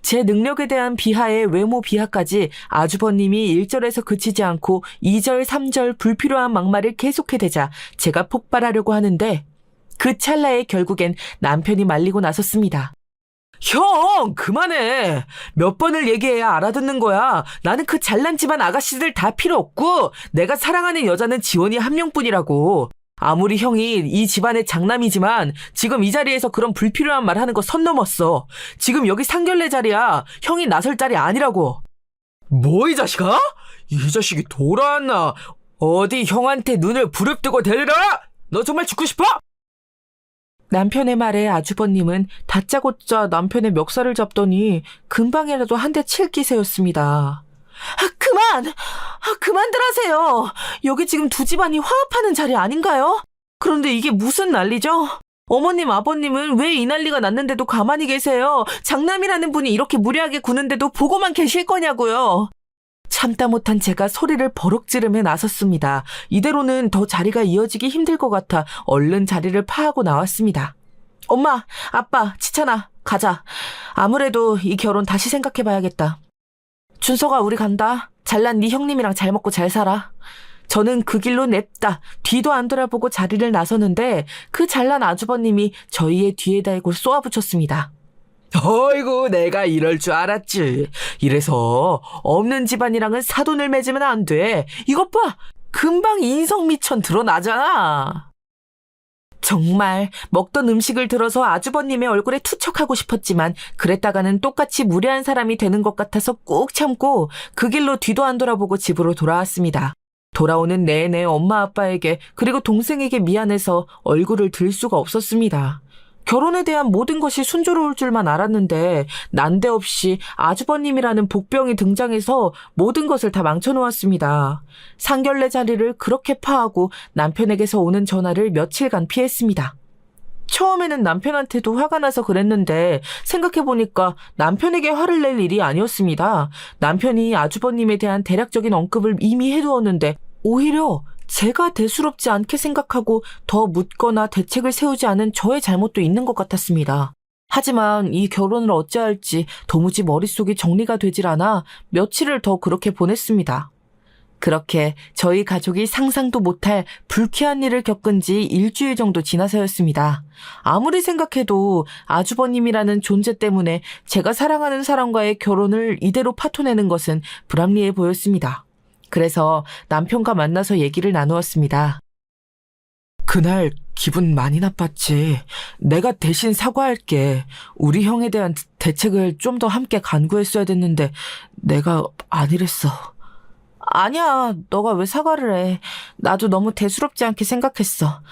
제 능력에 대한 비하에 외모 비하까지 아주버님이 1절에서 그치지 않고 2절, 3절 불필요한 막말을 계속해대자 제가 폭발하려고 하는데 그 찰나에 결국엔 남편이 말리고 나섰습니다. 형, 그만해. 몇 번을 얘기해야 알아듣는 거야. 나는 그 잘난 집안 아가씨들 다 필요 없고 내가 사랑하는 여자는 지원이 한 명뿐이라고. 아무리 형이 이 집안의 장남이지만 지금 이 자리에서 그런 불필요한 말 하는 거 선 넘었어. 지금 여기 상견례 자리야. 형이 나설 자리 아니라고. 뭐 이 자식아? 이 자식이 돌아왔나? 어디 형한테 눈을 부릅뜨고 대리라? 너 정말 죽고 싶어? 남편의 말에 아주버님은 다짜고짜 남편의 멱살을 잡더니 금방이라도 한 대 칠 기세였습니다. 그만들 하세요. 여기 지금 두 집안이 화합하는 자리 아닌가요? 그런데 이게 무슨 난리죠? 어머님, 아버님은 왜 이 난리가 났는데도 가만히 계세요? 장남이라는 분이 이렇게 무례하게 구는데도 보고만 계실 거냐고요? 참다 못한 제가 소리를 버럭 지르며 나섰습니다. 이대로는 더 자리가 이어지기 힘들 것 같아 얼른 자리를 파하고 나왔습니다. 엄마, 아빠, 지찬아, 가자. 아무래도 이 결혼 다시 생각해봐야겠다. 준서가 우리 간다. 잘난 네 형님이랑 잘 먹고 잘 살아. 저는 그 길로 냅다 뒤도 안 돌아보고 자리를 나서는데 그 잘난 아주버님이 저희의 뒤에 달고 쏘아붙였습니다. 어이구, 내가 이럴 줄 알았지. 이래서 없는 집안이랑은 사돈을 맺으면 안 돼. 이것 봐, 금방 인성미천 드러나잖아. 정말 먹던 음식을 들어서 아주버님의 얼굴에 투척하고 싶었지만 그랬다가는 똑같이 무례한 사람이 되는 것 같아서 꾹 참고 그 길로 뒤도 안 돌아보고 집으로 돌아왔습니다. 돌아오는 내내 엄마 아빠에게 그리고 동생에게 미안해서 얼굴을 들 수가 없었습니다. 결혼에 대한 모든 것이 순조로울 줄만 알았는데 난데없이 아주버님이라는 복병이 등장해서 모든 것을 다 망쳐놓았습니다. 상견례 자리를 그렇게 파하고 남편에게서 오는 전화를 며칠간 피했습니다. 처음에는 남편한테도 화가 나서 그랬는데 생각해보니까 남편에게 화를 낼 일이 아니었습니다. 남편이 아주버님에 대한 대략적인 언급을 이미 해두었는데 오히려 제가 대수롭지 않게 생각하고 더 묻거나 대책을 세우지 않은 저의 잘못도 있는 것 같았습니다. 하지만 이 결혼을 어찌할지 도무지 머릿속이 정리가 되질 않아 며칠을 더 그렇게 보냈습니다. 그렇게 저희 가족이 상상도 못할 불쾌한 일을 겪은 지 일주일 정도 지나서였습니다. 아무리 생각해도 아주버님이라는 존재 때문에 제가 사랑하는 사람과의 결혼을 이대로 파토내는 것은 불합리해 보였습니다. 그래서 남편과 만나서 얘기를 나누었습니다. 그날 기분 많이 나빴지. 내가 대신 사과할게. 우리 형에 대한 대책을 좀 더 함께 간구했어야 됐는데 내가 안 이랬어. 아니야, 너가 왜 사과를 해. 나도 너무 대수롭지 않게 생각했어.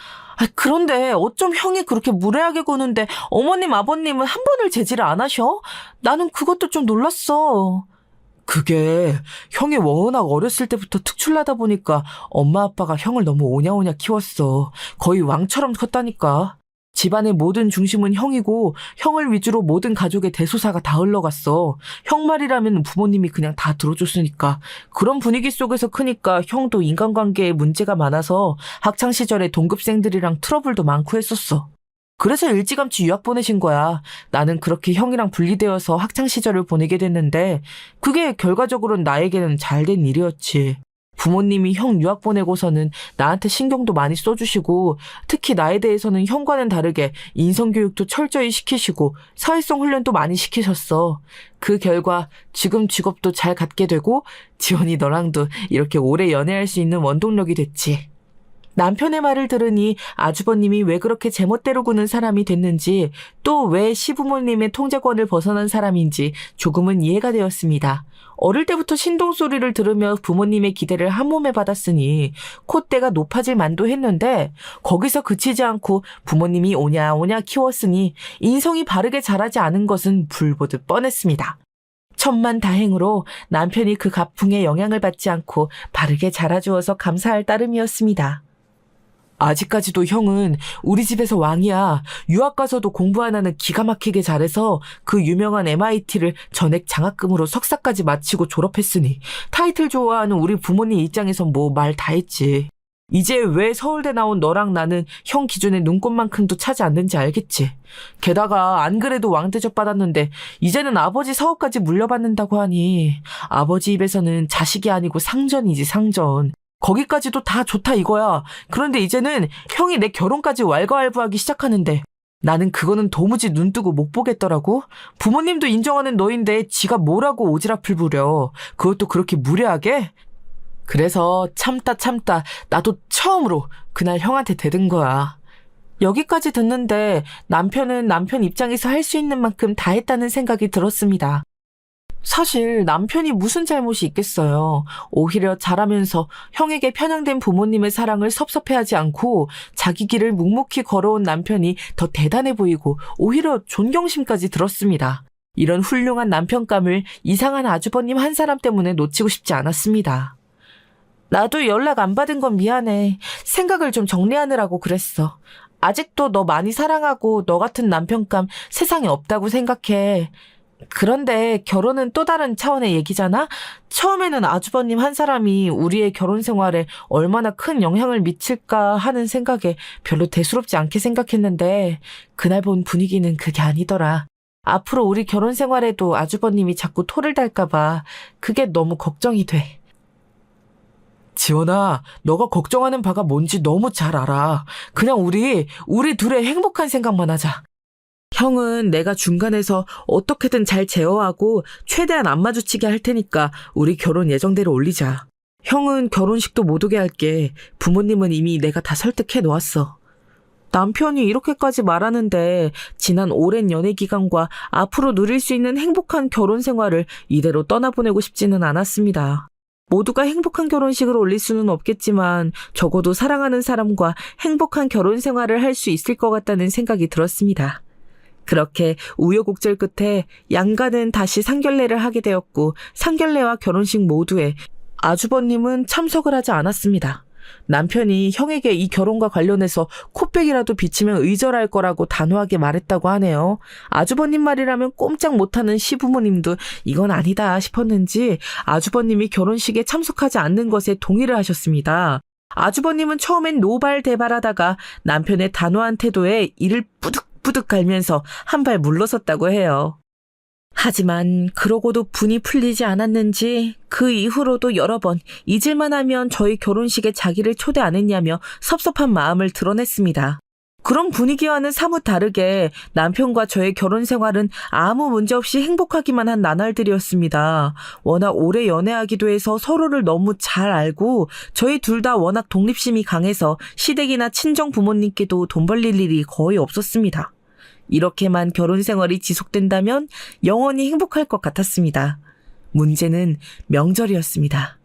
그런데 어쩜 형이 그렇게 무례하게 구는데 어머님, 아버님은 한 번을 제지를 안 하셔? 나는 그것도 좀 놀랐어. 그게 형이 워낙 어렸을 때부터 특출나다 보니까 엄마 아빠가 형을 너무 오냐오냐 키웠어. 거의 왕처럼 컸다니까. 집안의 모든 중심은 형이고 형을 위주로 모든 가족의 대소사가 다 흘러갔어. 형 말이라면 부모님이 그냥 다 들어줬으니까. 그런 분위기 속에서 크니까 형도 인간관계에 문제가 많아서 학창시절에 동급생들이랑 트러블도 많고 했었어. 그래서 일찌감치 유학 보내신 거야. 나는 그렇게 형이랑 분리되어서 학창시절을 보내게 됐는데 그게 결과적으로는 나에게는 잘된 일이었지. 부모님이 형 유학 보내고서는 나한테 신경도 많이 써주시고 특히 나에 대해서는 형과는 다르게 인성교육도 철저히 시키시고 사회성 훈련도 많이 시키셨어. 그 결과 지금 직업도 잘 갖게 되고 지원이 너랑도 이렇게 오래 연애할 수 있는 원동력이 됐지. 남편의 말을 들으니 아주버님이 왜 그렇게 제멋대로 구는 사람이 됐는지 또 왜 시부모님의 통제권을 벗어난 사람인지 조금은 이해가 되었습니다. 어릴 때부터 신동소리를 들으며 부모님의 기대를 한몸에 받았으니 콧대가 높아질 만도 했는데 거기서 그치지 않고 부모님이 오냐오냐 키웠으니 인성이 바르게 자라지 않은 것은 불보듯 뻔했습니다. 천만다행으로 남편이 그 가풍에 영향을 받지 않고 바르게 자라주어서 감사할 따름이었습니다. 아직까지도 형은 우리 집에서 왕이야. 유학 가서도 공부 하나는 기가 막히게 잘해서 그 유명한 MIT를 전액 장학금으로 석사까지 마치고 졸업했으니 타이틀 좋아하는 우리 부모님 입장에선 뭐 말 다 했지. 이제 왜 서울대 나온 너랑 나는 형 기준의 눈꽃만큼도 차지 않는지 알겠지. 게다가 안 그래도 왕대접 받았는데 이제는 아버지 사업까지 물려받는다고 하니 아버지 입에서는 자식이 아니고 상전이지 상전. 거기까지도 다 좋다 이거야. 그런데 이제는 형이 내 결혼까지 왈가왈부하기 시작하는데 나는 그거는 도무지 눈뜨고 못 보겠더라고. 부모님도 인정하는 너인데 지가 뭐라고 오지랖을 부려. 그것도 그렇게 무례하게? 그래서 참다 나도 처음으로 그날 형한테 대든 거야. 여기까지 듣는데 남편은 남편 입장에서 할 수 있는 만큼 다 했다는 생각이 들었습니다. 사실 남편이 무슨 잘못이 있겠어요. 오히려 잘하면서 형에게 편향된 부모님의 사랑을 섭섭해하지 않고 자기 길을 묵묵히 걸어온 남편이 더 대단해 보이고 오히려 존경심까지 들었습니다. 이런 훌륭한 남편감을 이상한 아주버님 한 사람 때문에 놓치고 싶지 않았습니다. 나도 연락 안 받은 건 미안해. 생각을 좀 정리하느라고 그랬어. 아직도 너 많이 사랑하고 너 같은 남편감 세상에 없다고 생각해. 그런데 결혼은 또 다른 차원의 얘기잖아? 처음에는 아주버님 한 사람이 우리의 결혼 생활에 얼마나 큰 영향을 미칠까 하는 생각에 별로 대수롭지 않게 생각했는데 그날 본 분위기는 그게 아니더라. 앞으로 우리 결혼 생활에도 아주버님이 자꾸 토를 달까봐 그게 너무 걱정이 돼. 지원아, 너가 걱정하는 바가 뭔지 너무 잘 알아. 그냥 우리 둘의 행복한 생각만 하자. 형은 내가 중간에서 어떻게든 잘 제어하고 최대한 안 마주치게 할 테니까 우리 결혼 예정대로 올리자. 형은 결혼식도 못 오게 할게. 부모님은 이미 내가 다 설득해 놓았어. 남편이 이렇게까지 말하는데 지난 오랜 연애 기간과 앞으로 누릴 수 있는 행복한 결혼 생활을 이대로 떠나보내고 싶지는 않았습니다. 모두가 행복한 결혼식을 올릴 수는 없겠지만 적어도 사랑하는 사람과 행복한 결혼 생활을 할 수 있을 것 같다는 생각이 들었습니다. 그렇게 우여곡절 끝에 양가는 다시 상견례를 하게 되었고 상견례와 결혼식 모두에 아주버님은 참석을 하지 않았습니다. 남편이 형에게 이 결혼과 관련해서 코빼기라도 비치면 의절할 거라고 단호하게 말했다고 하네요. 아주버님 말이라면 꼼짝 못하는 시부모님도 이건 아니다 싶었는지 아주버님이 결혼식에 참석하지 않는 것에 동의를 하셨습니다. 아주버님은 처음엔 노발대발하다가 남편의 단호한 태도에 이를 뿌득 갈면서 한 발 물러섰다고 해요. 하지만 그러고도 분이 풀리지 않았는지 그 이후로도 여러 번 잊을만 하면 저희 결혼식에 자기를 초대 안 했냐며 섭섭한 마음을 드러냈습니다. 그런 분위기와는 사뭇 다르게 남편과 저의 결혼 생활은 아무 문제 없이 행복하기만 한 나날들이었습니다. 워낙 오래 연애하기도 해서 서로를 너무 잘 알고 저희 둘 다 워낙 독립심이 강해서 시댁이나 친정 부모님께도 돈 벌릴 일이 거의 없었습니다. 이렇게만 결혼 생활이 지속된다면 영원히 행복할 것 같았습니다. 문제는 명절이었습니다.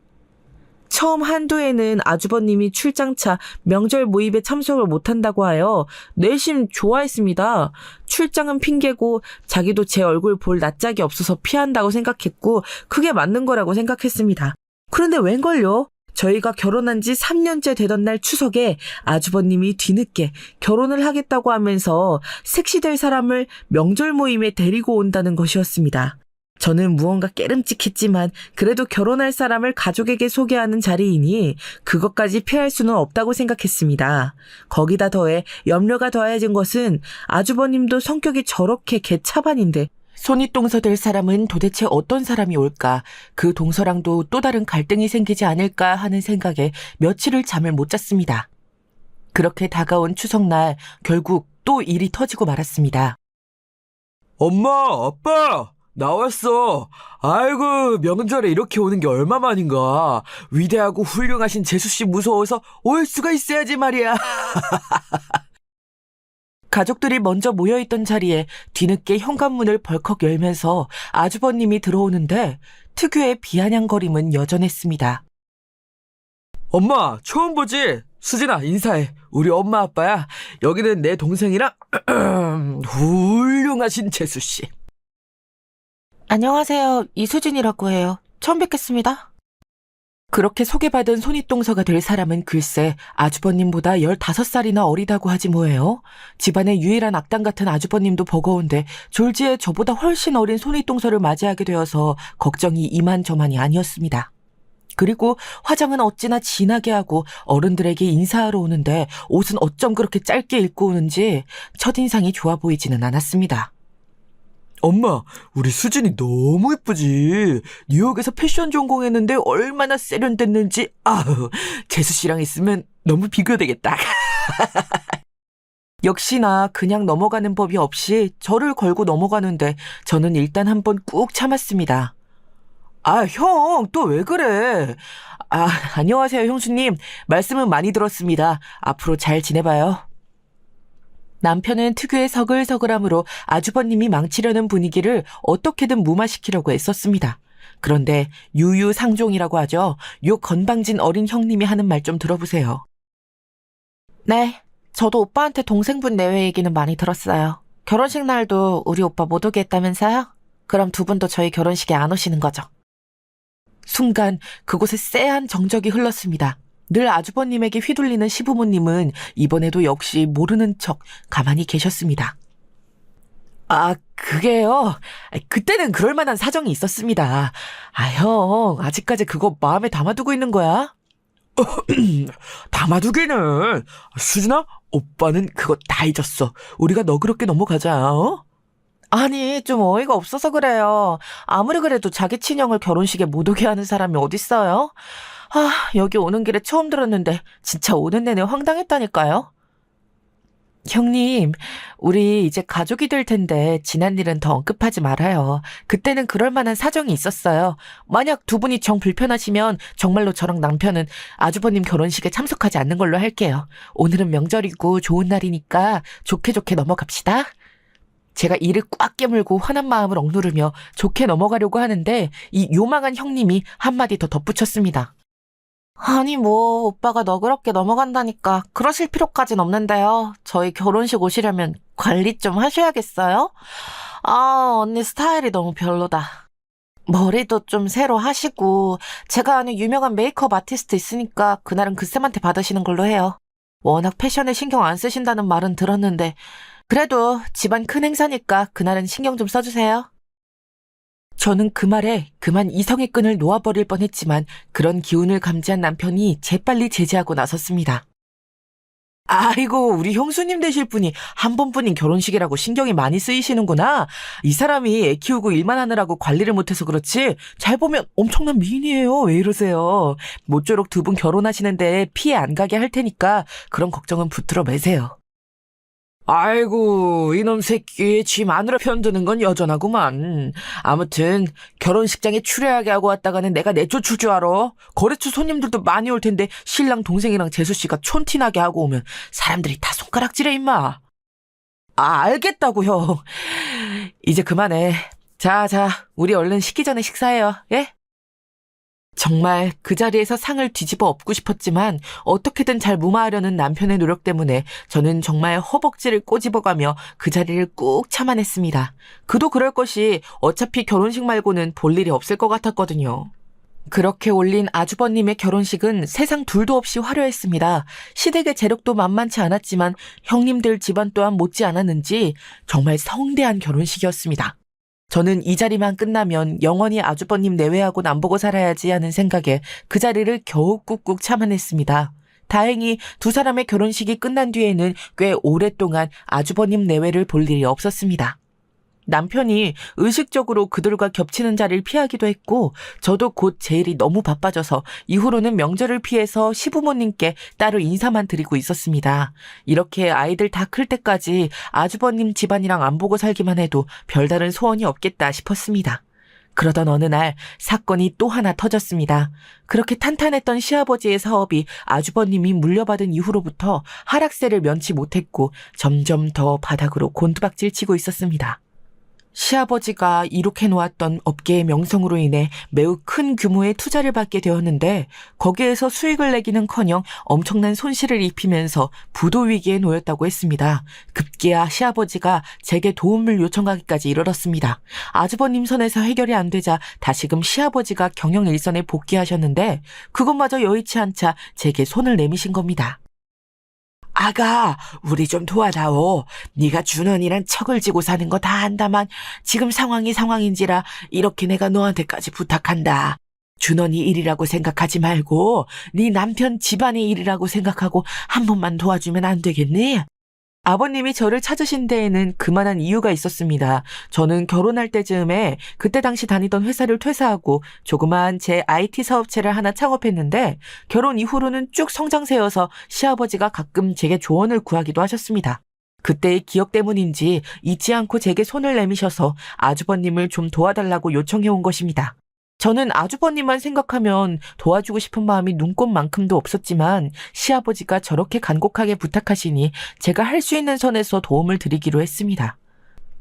처음 한두 해는 아주버님이 출장차 명절 모임에 참석을 못한다고 하여 내심 좋아했습니다. 출장은 핑계고 자기도 제 얼굴 볼 낯짝이 없어서 피한다고 생각했고 그게 맞는 거라고 생각했습니다. 그런데 웬걸요? 저희가 결혼한 지 3년째 되던 날 추석에 아주버님이 뒤늦게 결혼을 하겠다고 하면서 섹시될 사람을 명절 모임에 데리고 온다는 것이었습니다. 저는 무언가 깨름칙했지만 그래도 결혼할 사람을 가족에게 소개하는 자리이니 그것까지 피할 수는 없다고 생각했습니다. 거기다 더해 염려가 더해진 것은 아주버님도 성격이 저렇게 개차반인데 손윗동서 될 사람은 도대체 어떤 사람이 올까? 그 동서랑도 또 다른 갈등이 생기지 않을까 하는 생각에 며칠을 잠을 못 잤습니다. 그렇게 다가온 추석날 결국 또 일이 터지고 말았습니다. 엄마, 아빠, 나왔어. 아이고, 명절에 이렇게 오는 게 얼마만인가. 위대하고 훌륭하신 재수씨 무서워서 올 수가 있어야지 말이야. 가족들이 먼저 모여있던 자리에 뒤늦게 현관문을 벌컥 열면서 아주버님이 들어오는데 특유의 비아냥거림은 여전했습니다. 엄마, 처음 보지? 수진아, 인사해. 우리 엄마 아빠야. 여기는 내 동생이랑 훌륭하신 재수씨. 안녕하세요. 이수진이라고 해요. 처음 뵙겠습니다. 그렇게 소개받은 손윗동서가 될 사람은 글쎄 아주버님보다 15살이나 어리다고 하지 뭐예요. 집안의 유일한 악당 같은 아주버님도 버거운데 졸지에 저보다 훨씬 어린 손윗동서를 맞이하게 되어서 걱정이 이만저만이 아니었습니다. 그리고 화장은 어찌나 진하게 하고 어른들에게 인사하러 오는데 옷은 어쩜 그렇게 짧게 입고 오는지 첫인상이 좋아 보이지는 않았습니다. 엄마, 우리 수진이 너무 예쁘지? 뉴욕에서 패션 전공했는데 얼마나 세련됐는지. 아우, 재수 씨랑 있으면 너무 비교되겠다. 역시나 그냥 넘어가는 법이 없이 저를 걸고 넘어가는데 저는 일단 한번 꾹 참았습니다. 아, 형, 또 왜 그래? 아, 안녕하세요, 형수님. 말씀은 많이 들었습니다. 앞으로 잘 지내봐요. 남편은 특유의 서글서글함으로 아주버님이 망치려는 분위기를 어떻게든 무마시키려고 애썼습니다. 그런데 유유상종이라고 하죠. 요 건방진 어린 형님이 하는 말 좀 들어보세요. 네, 저도 오빠한테 동생분 내외 얘기는 많이 들었어요. 결혼식 날도 우리 오빠 못 오게 했다면서요? 그럼 두 분도 저희 결혼식에 안 오시는 거죠? 순간 그곳에 쎄한 정적이 흘렀습니다. 늘 아주버님에게 휘둘리는 시부모님은 이번에도 역시 모르는 척 가만히 계셨습니다. 아, 그게요. 그때는 그럴 만한 사정이 있었습니다. 아, 형, 아직까지 그거 마음에 담아두고 있는 거야? 담아두기는. 수진아, 오빠는 그거 다 잊었어. 우리가 너그럽게 넘어가자, 어? 아니, 좀 어이가 없어서 그래요. 아무리 그래도 자기 친형을 결혼식에 못 오게 하는 사람이 어딨어요? 아, 여기 오는 길에 처음 들었는데 진짜 오는 내내 황당했다니까요. 형님, 우리 이제 가족이 될 텐데 지난 일은 더 언급하지 말아요. 그때는 그럴 만한 사정이 있었어요. 만약 두 분이 정 불편하시면 정말로 저랑 남편은 아주버님 결혼식에 참석하지 않는 걸로 할게요. 오늘은 명절이고 좋은 날이니까 좋게 좋게 넘어갑시다. 제가 이를 꽉 깨물고 화난 마음을 억누르며 좋게 넘어가려고 하는데 이 요망한 형님이 한마디 더 덧붙였습니다. 아니, 뭐, 오빠가 너그럽게 넘어간다니까 그러실 필요까진 없는데요. 저희 결혼식 오시려면 관리 좀 하셔야겠어요? 아, 언니 스타일이 너무 별로다. 머리도 좀 새로 하시고, 제가 아는 유명한 메이크업 아티스트 있으니까 그날은 그 쌤한테 받으시는 걸로 해요. 워낙 패션에 신경 안 쓰신다는 말은 들었는데, 그래도 집안 큰 행사니까 그날은 신경 좀 써주세요. 저는 그 말에 그만 이성의 끈을 놓아버릴 뻔했지만 그런 기운을 감지한 남편이 재빨리 제지하고 나섰습니다. 아이고, 우리 형수님 되실 분이 한 번뿐인 결혼식이라고 신경이 많이 쓰이시는구나. 이 사람이 애 키우고 일만 하느라고 관리를 못해서 그렇지 잘 보면 엄청난 미인이에요. 왜 이러세요? 모쪼록 두 분 결혼하시는데 피해 안 가게 할 테니까 그런 걱정은 붙들어 매세요. 아이고, 이놈 새끼 쥐 마누라 편드는 건 여전하구만. 아무튼 결혼식장에 추려하게 하고 왔다가는 내가 내쫓을 줄 알아. 거래처 손님들도 많이 올 텐데 신랑 동생이랑 재수씨가 촌티나게 하고 오면 사람들이 다 손가락질해 임마. 아, 알겠다고 형. 이제 그만해. 자, 우리 얼른 식기 전에 식사해요. 예? 정말 그 자리에서 상을 뒤집어 엎고 싶었지만 어떻게든 잘 무마하려는 남편의 노력 때문에 저는 정말 허벅지를 꼬집어가며 그 자리를 꾹 참아냈습니다. 그도 그럴 것이 어차피 결혼식 말고는 볼 일이 없을 것 같았거든요. 그렇게 올린 아주버님의 결혼식은 세상 둘도 없이 화려했습니다. 시댁의 재력도 만만치 않았지만 형님들 집안 또한 못지 않았는지 정말 성대한 결혼식이었습니다. 저는 이 자리만 끝나면 영원히 아주버님 내외하고는 안 보고 살아야지 하는 생각에 그 자리를 겨우 꾹꾹 참아냈습니다. 다행히 두 사람의 결혼식이 끝난 뒤에는 꽤 오랫동안 아주버님 내외를 볼 일이 없었습니다. 남편이 의식적으로 그들과 겹치는 자리를 피하기도 했고 저도 곧 제 일이 너무 바빠져서 이후로는 명절을 피해서 시부모님께 따로 인사만 드리고 있었습니다. 이렇게 아이들 다 클 때까지 아주버님 집안이랑 안 보고 살기만 해도 별다른 소원이 없겠다 싶었습니다. 그러던 어느 날 사건이 또 하나 터졌습니다. 그렇게 탄탄했던 시아버지의 사업이 아주버님이 물려받은 이후로부터 하락세를 면치 못했고 점점 더 바닥으로 곤두박질 치고 있었습니다. 시아버지가 이룩해놓았던 업계의 명성으로 인해 매우 큰 규모의 투자를 받게 되었는데 거기에서 수익을 내기는커녕 엄청난 손실을 입히면서 부도 위기에 놓였다고 했습니다. 급기야 시아버지가 제게 도움을 요청하기까지 이르렀습니다. 아주버님 선에서 해결이 안 되자 다시금 시아버지가 경영 일선에 복귀하셨는데 그것마저 여의치 않자 제게 손을 내미신 겁니다. 아가, 우리 좀 도와다오. 네가 준원이랑 척을 지고 사는 거 다 안다만 지금 상황이 상황인지라 이렇게 내가 너한테까지 부탁한다. 준원이 일이라고 생각하지 말고 네 남편 집안의 일이라고 생각하고 한 번만 도와주면 안 되겠니? 아버님이 저를 찾으신 데에는 그만한 이유가 있었습니다. 저는 결혼할 때쯤에 그때 당시 다니던 회사를 퇴사하고 조그만 제 IT 사업체를 하나 창업했는데 결혼 이후로는 쭉 성장세여서 시아버지가 가끔 제게 조언을 구하기도 하셨습니다. 그때의 기억 때문인지 잊지 않고 제게 손을 내미셔서 아주버님을 좀 도와달라고 요청해온 것입니다. 저는 아주버님만 생각하면 도와주고 싶은 마음이 눈꼽만큼도 없었지만 시아버지가 저렇게 간곡하게 부탁하시니 제가 할 수 있는 선에서 도움을 드리기로 했습니다.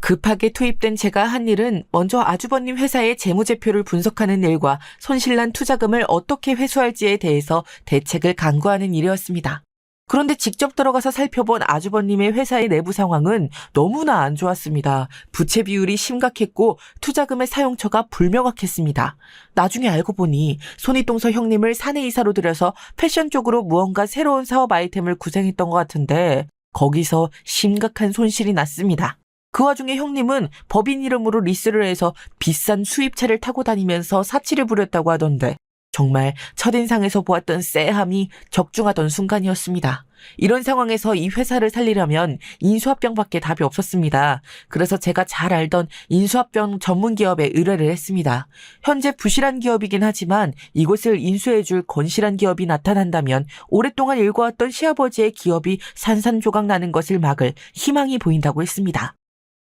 급하게 투입된 제가 한 일은 먼저 아주버님 회사의 재무제표를 분석하는 일과 손실난 투자금을 어떻게 회수할지에 대해서 대책을 강구하는 일이었습니다. 그런데 직접 들어가서 살펴본 아주버님의 회사의 내부 상황은 너무나 안 좋았습니다. 부채 비율이 심각했고 투자금의 사용처가 불명확했습니다. 나중에 알고 보니 손이동서 형님을 사내이사로 들여서 패션 쪽으로 무언가 새로운 사업 아이템을 구상했던 것 같은데 거기서 심각한 손실이 났습니다. 그 와중에 형님은 법인 이름으로 리스를 해서 비싼 수입차를 타고 다니면서 사치를 부렸다고 하던데 정말 첫인상에서 보았던 쎄함이 적중하던 순간이었습니다. 이런 상황에서 이 회사를 살리려면 인수합병밖에 답이 없었습니다. 그래서 제가 잘 알던 인수합병 전문기업에 의뢰를 했습니다. 현재 부실한 기업이긴 하지만 이곳을 인수해줄 건실한 기업이 나타난다면 오랫동안 일궈왔던 시아버지의 기업이 산산조각 나는 것을 막을 희망이 보인다고 했습니다.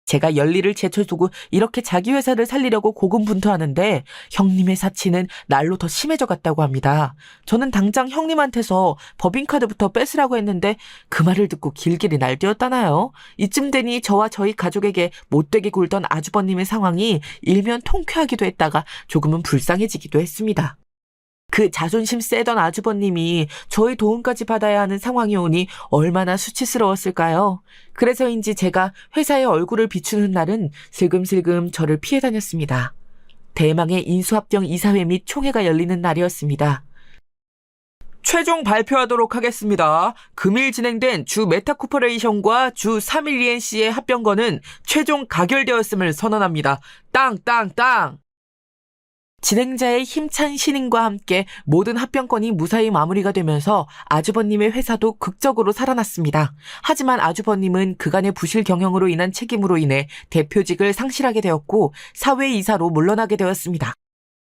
제가 연리를 제쳐두고 이렇게 자기 회사를 살리려고 고군분투하는데 형님의 사치는 날로 더 심해져 갔다고 합니다. 저는 당장 형님한테서 법인카드부터 뺏으라고 했는데 그 말을 듣고 길길이 날뛰었다나요? 이쯤 되니 저와 저희 가족에게 못되게 굴던 아주버님의 상황이 일면 통쾌하기도 했다가 조금은 불쌍해지기도 했습니다. 그 자존심 세던 아주버님이 저희 도움까지 받아야 하는 상황이 오니 얼마나 수치스러웠을까요? 그래서인지 제가 회사의 얼굴을 비추는 날은 슬금슬금 저를 피해 다녔습니다. 대망의 인수합병 이사회 및 총회가 열리는 날이었습니다. 최종 발표하도록 하겠습니다. 금일 진행된 주 메타코퍼레이션과 주 312NC의 합병건은 최종 가결되었음을 선언합니다. 땅땅땅! 진행자의 힘찬 신임과 함께 모든 합병건이 무사히 마무리가 되면서 아주버님의 회사도 극적으로 살아났습니다. 하지만 아주버님은 그간의 부실 경영으로 인한 책임으로 인해 대표직을 상실하게 되었고 사회이사로 물러나게 되었습니다.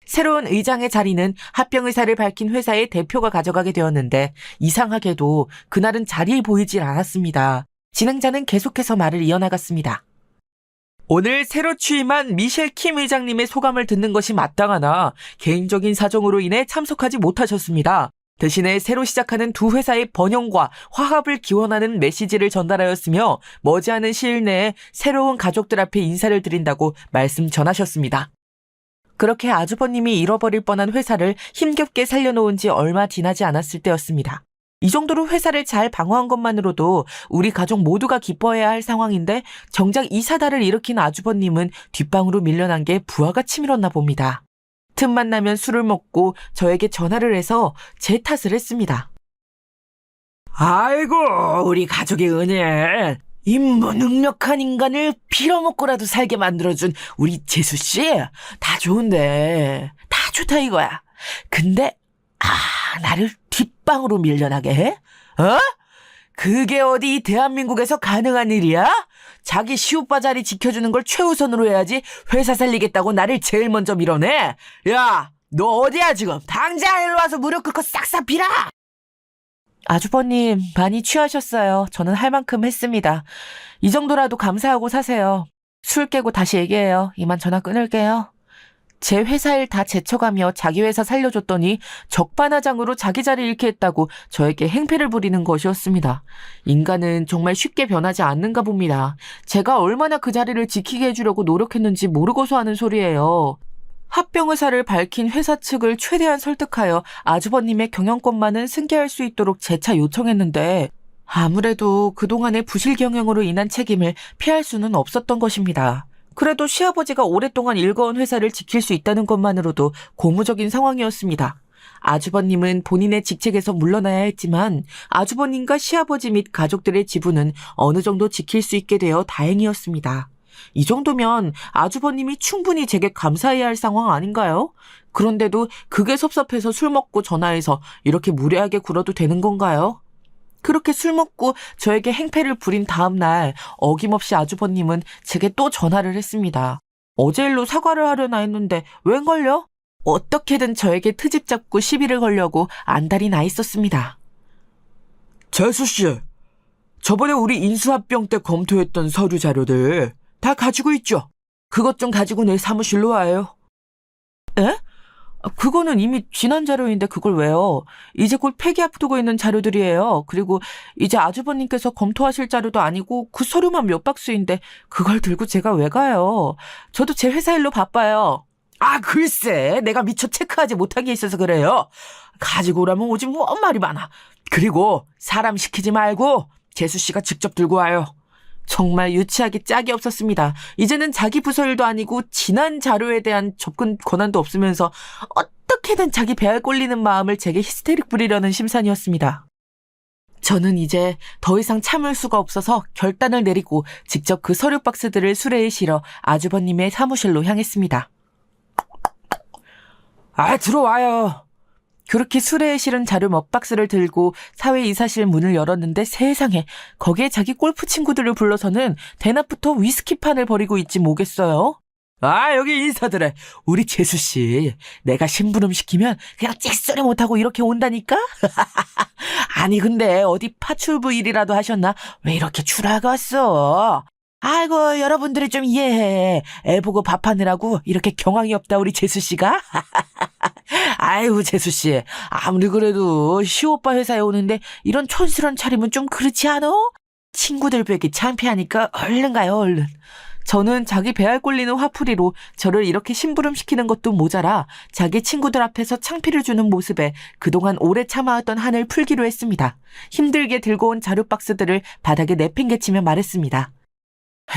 새로운 의장의 자리는 합병의사를 밝힌 회사의 대표가 가져가게 되었는데 이상하게도 그날은 자리에 보이질 않았습니다. 진행자는 계속해서 말을 이어나갔습니다. 오늘 새로 취임한 미셸 킴 의장님의 소감을 듣는 것이 마땅하나 개인적인 사정으로 인해 참석하지 못하셨습니다. 대신에 새로 시작하는 두 회사의 번영과 화합을 기원하는 메시지를 전달하였으며 머지않은 시일 내에 새로운 가족들 앞에 인사를 드린다고 말씀 전하셨습니다. 그렇게 아주버님이 잃어버릴 뻔한 회사를 힘겹게 살려놓은 지 얼마 지나지 않았을 때였습니다. 이 정도로 회사를 잘 방어한 것만으로도 우리 가족 모두가 기뻐해야 할 상황인데 정작 이 사달을 일으킨 아주버님은 뒷방으로 밀려난 게 부하가 치밀었나 봅니다. 틈만 나면 술을 먹고 저에게 전화를 해서 제 탓을 했습니다. 아이고, 우리 가족의 은혜. 인무능력한 인간을 빌어먹고라도 살게 만들어준 우리 재수씨. 다 좋은데, 다 좋다 이거야. 근데, 나를 뒷방으로 밀려나게 해? 어? 그게 어디 대한민국에서 가능한 일이야? 자기 시오빠 자리 지켜주는 걸 최우선으로 해야지 회사 살리겠다고 나를 제일 먼저 밀어내? 야, 너 어디야 지금? 당장 일로 와서 무릎 꿇고 싹싹 빌어! 아주버님, 많이 취하셨어요. 저는 할 만큼 했습니다. 이 정도라도 감사하고 사세요. 술 깨고 다시 얘기해요. 이만 전화 끊을게요. 제 회사 일 다 제쳐가며 자기 회사 살려줬더니 적반하장으로 자기 자리 잃게 했다고 저에게 행패를 부리는 것이었습니다. 인간은 정말 쉽게 변하지 않는가 봅니다. 제가 얼마나 그 자리를 지키게 해주려고 노력했는지 모르고서 하는 소리예요. 합병 의사를 밝힌 회사 측을 최대한 설득하여 아주버님의 경영권만은 승계할 수 있도록 재차 요청했는데 아무래도 그동안의 부실 경영으로 인한 책임을 피할 수는 없었던 것입니다. 그래도 시아버지가 오랫동안 일궈온 회사를 지킬 수 있다는 것만으로도 고무적인 상황이었습니다. 아주버님은 본인의 직책에서 물러나야 했지만 아주버님과 시아버지 및 가족들의 지분은 어느 정도 지킬 수 있게 되어 다행이었습니다. 이 정도면 아주버님이 충분히 제게 감사해야 할 상황 아닌가요? 그런데도 그게 섭섭해서 술 먹고 전화해서 이렇게 무례하게 굴어도 되는 건가요? 그렇게 술 먹고 저에게 행패를 부린 다음 날 어김없이 아주버님은 제게 또 전화를 했습니다. 어제 일로 사과를 하려나 했는데 웬걸요? 어떻게든 저에게 트집 잡고 시비를 걸려고 안달이 나 있었습니다. 재수씨, 저번에 우리 인수합병 때 검토했던 서류 자료들 다 가지고 있죠? 그것 좀 가지고 내 사무실로 와요. 에? 그거는 이미 지난 자료인데 그걸 왜요? 이제 곧 폐기 앞두고 있는 자료들이에요. 그리고 이제 아주버님께서 검토하실 자료도 아니고 그 서류만 몇 박스인데 그걸 들고 제가 왜 가요? 저도 제 회사 일로 바빠요. 아, 글쎄, 내가 미처 체크하지 못한 게 있어서 그래요. 가지고 오라면 오지 뭐 말이 많아. 그리고 사람 시키지 말고 재수씨가 직접 들고 와요. 정말 유치하게 짝이 없었습니다. 이제는 자기 부서 일도 아니고 지난 자료에 대한 접근 권한도 없으면서 어떻게든 자기 배알 꼴리는 마음을 제게 히스테릭 부리려는 심산이었습니다. 저는 이제 더 이상 참을 수가 없어서 결단을 내리고 직접 그 서류 박스들을 수레에 실어 아주버님의 사무실로 향했습니다. 아, 들어와요. 그렇게 수레에 실은 자료 몇 박스를 들고 사회이사실 문을 열었는데 세상에 거기에 자기 골프 친구들을 불러서는 대낮부터 위스키판을 벌이고 있지 뭐겠어요? 아, 여기 인사드려. 우리 재수씨, 내가 심부름 시키면 그냥 찍소리 못하고 이렇게 온다니까? 아니, 근데 어디 파출부 일이라도 하셨나? 왜 이렇게 추락가 왔어? 아이고, 여러분들이 좀 이해해. 애 보고 밥하느라고 이렇게 경황이 없다, 우리 재수씨가? 아이고, 재수씨. 아무리 그래도 시오빠 회사에 오는데 이런 촌스러운 차림은 좀 그렇지 않아? 친구들 뵙기 창피하니까 얼른 가요, 얼른. 저는 자기 배알 꼴리는 화풀이로 저를 이렇게 심부름시키는 것도 모자라 자기 친구들 앞에서 창피를 주는 모습에 그동안 오래 참아왔던 한을 풀기로 했습니다. 힘들게 들고 온 자료 박스들을 바닥에 내팽개치며 말했습니다.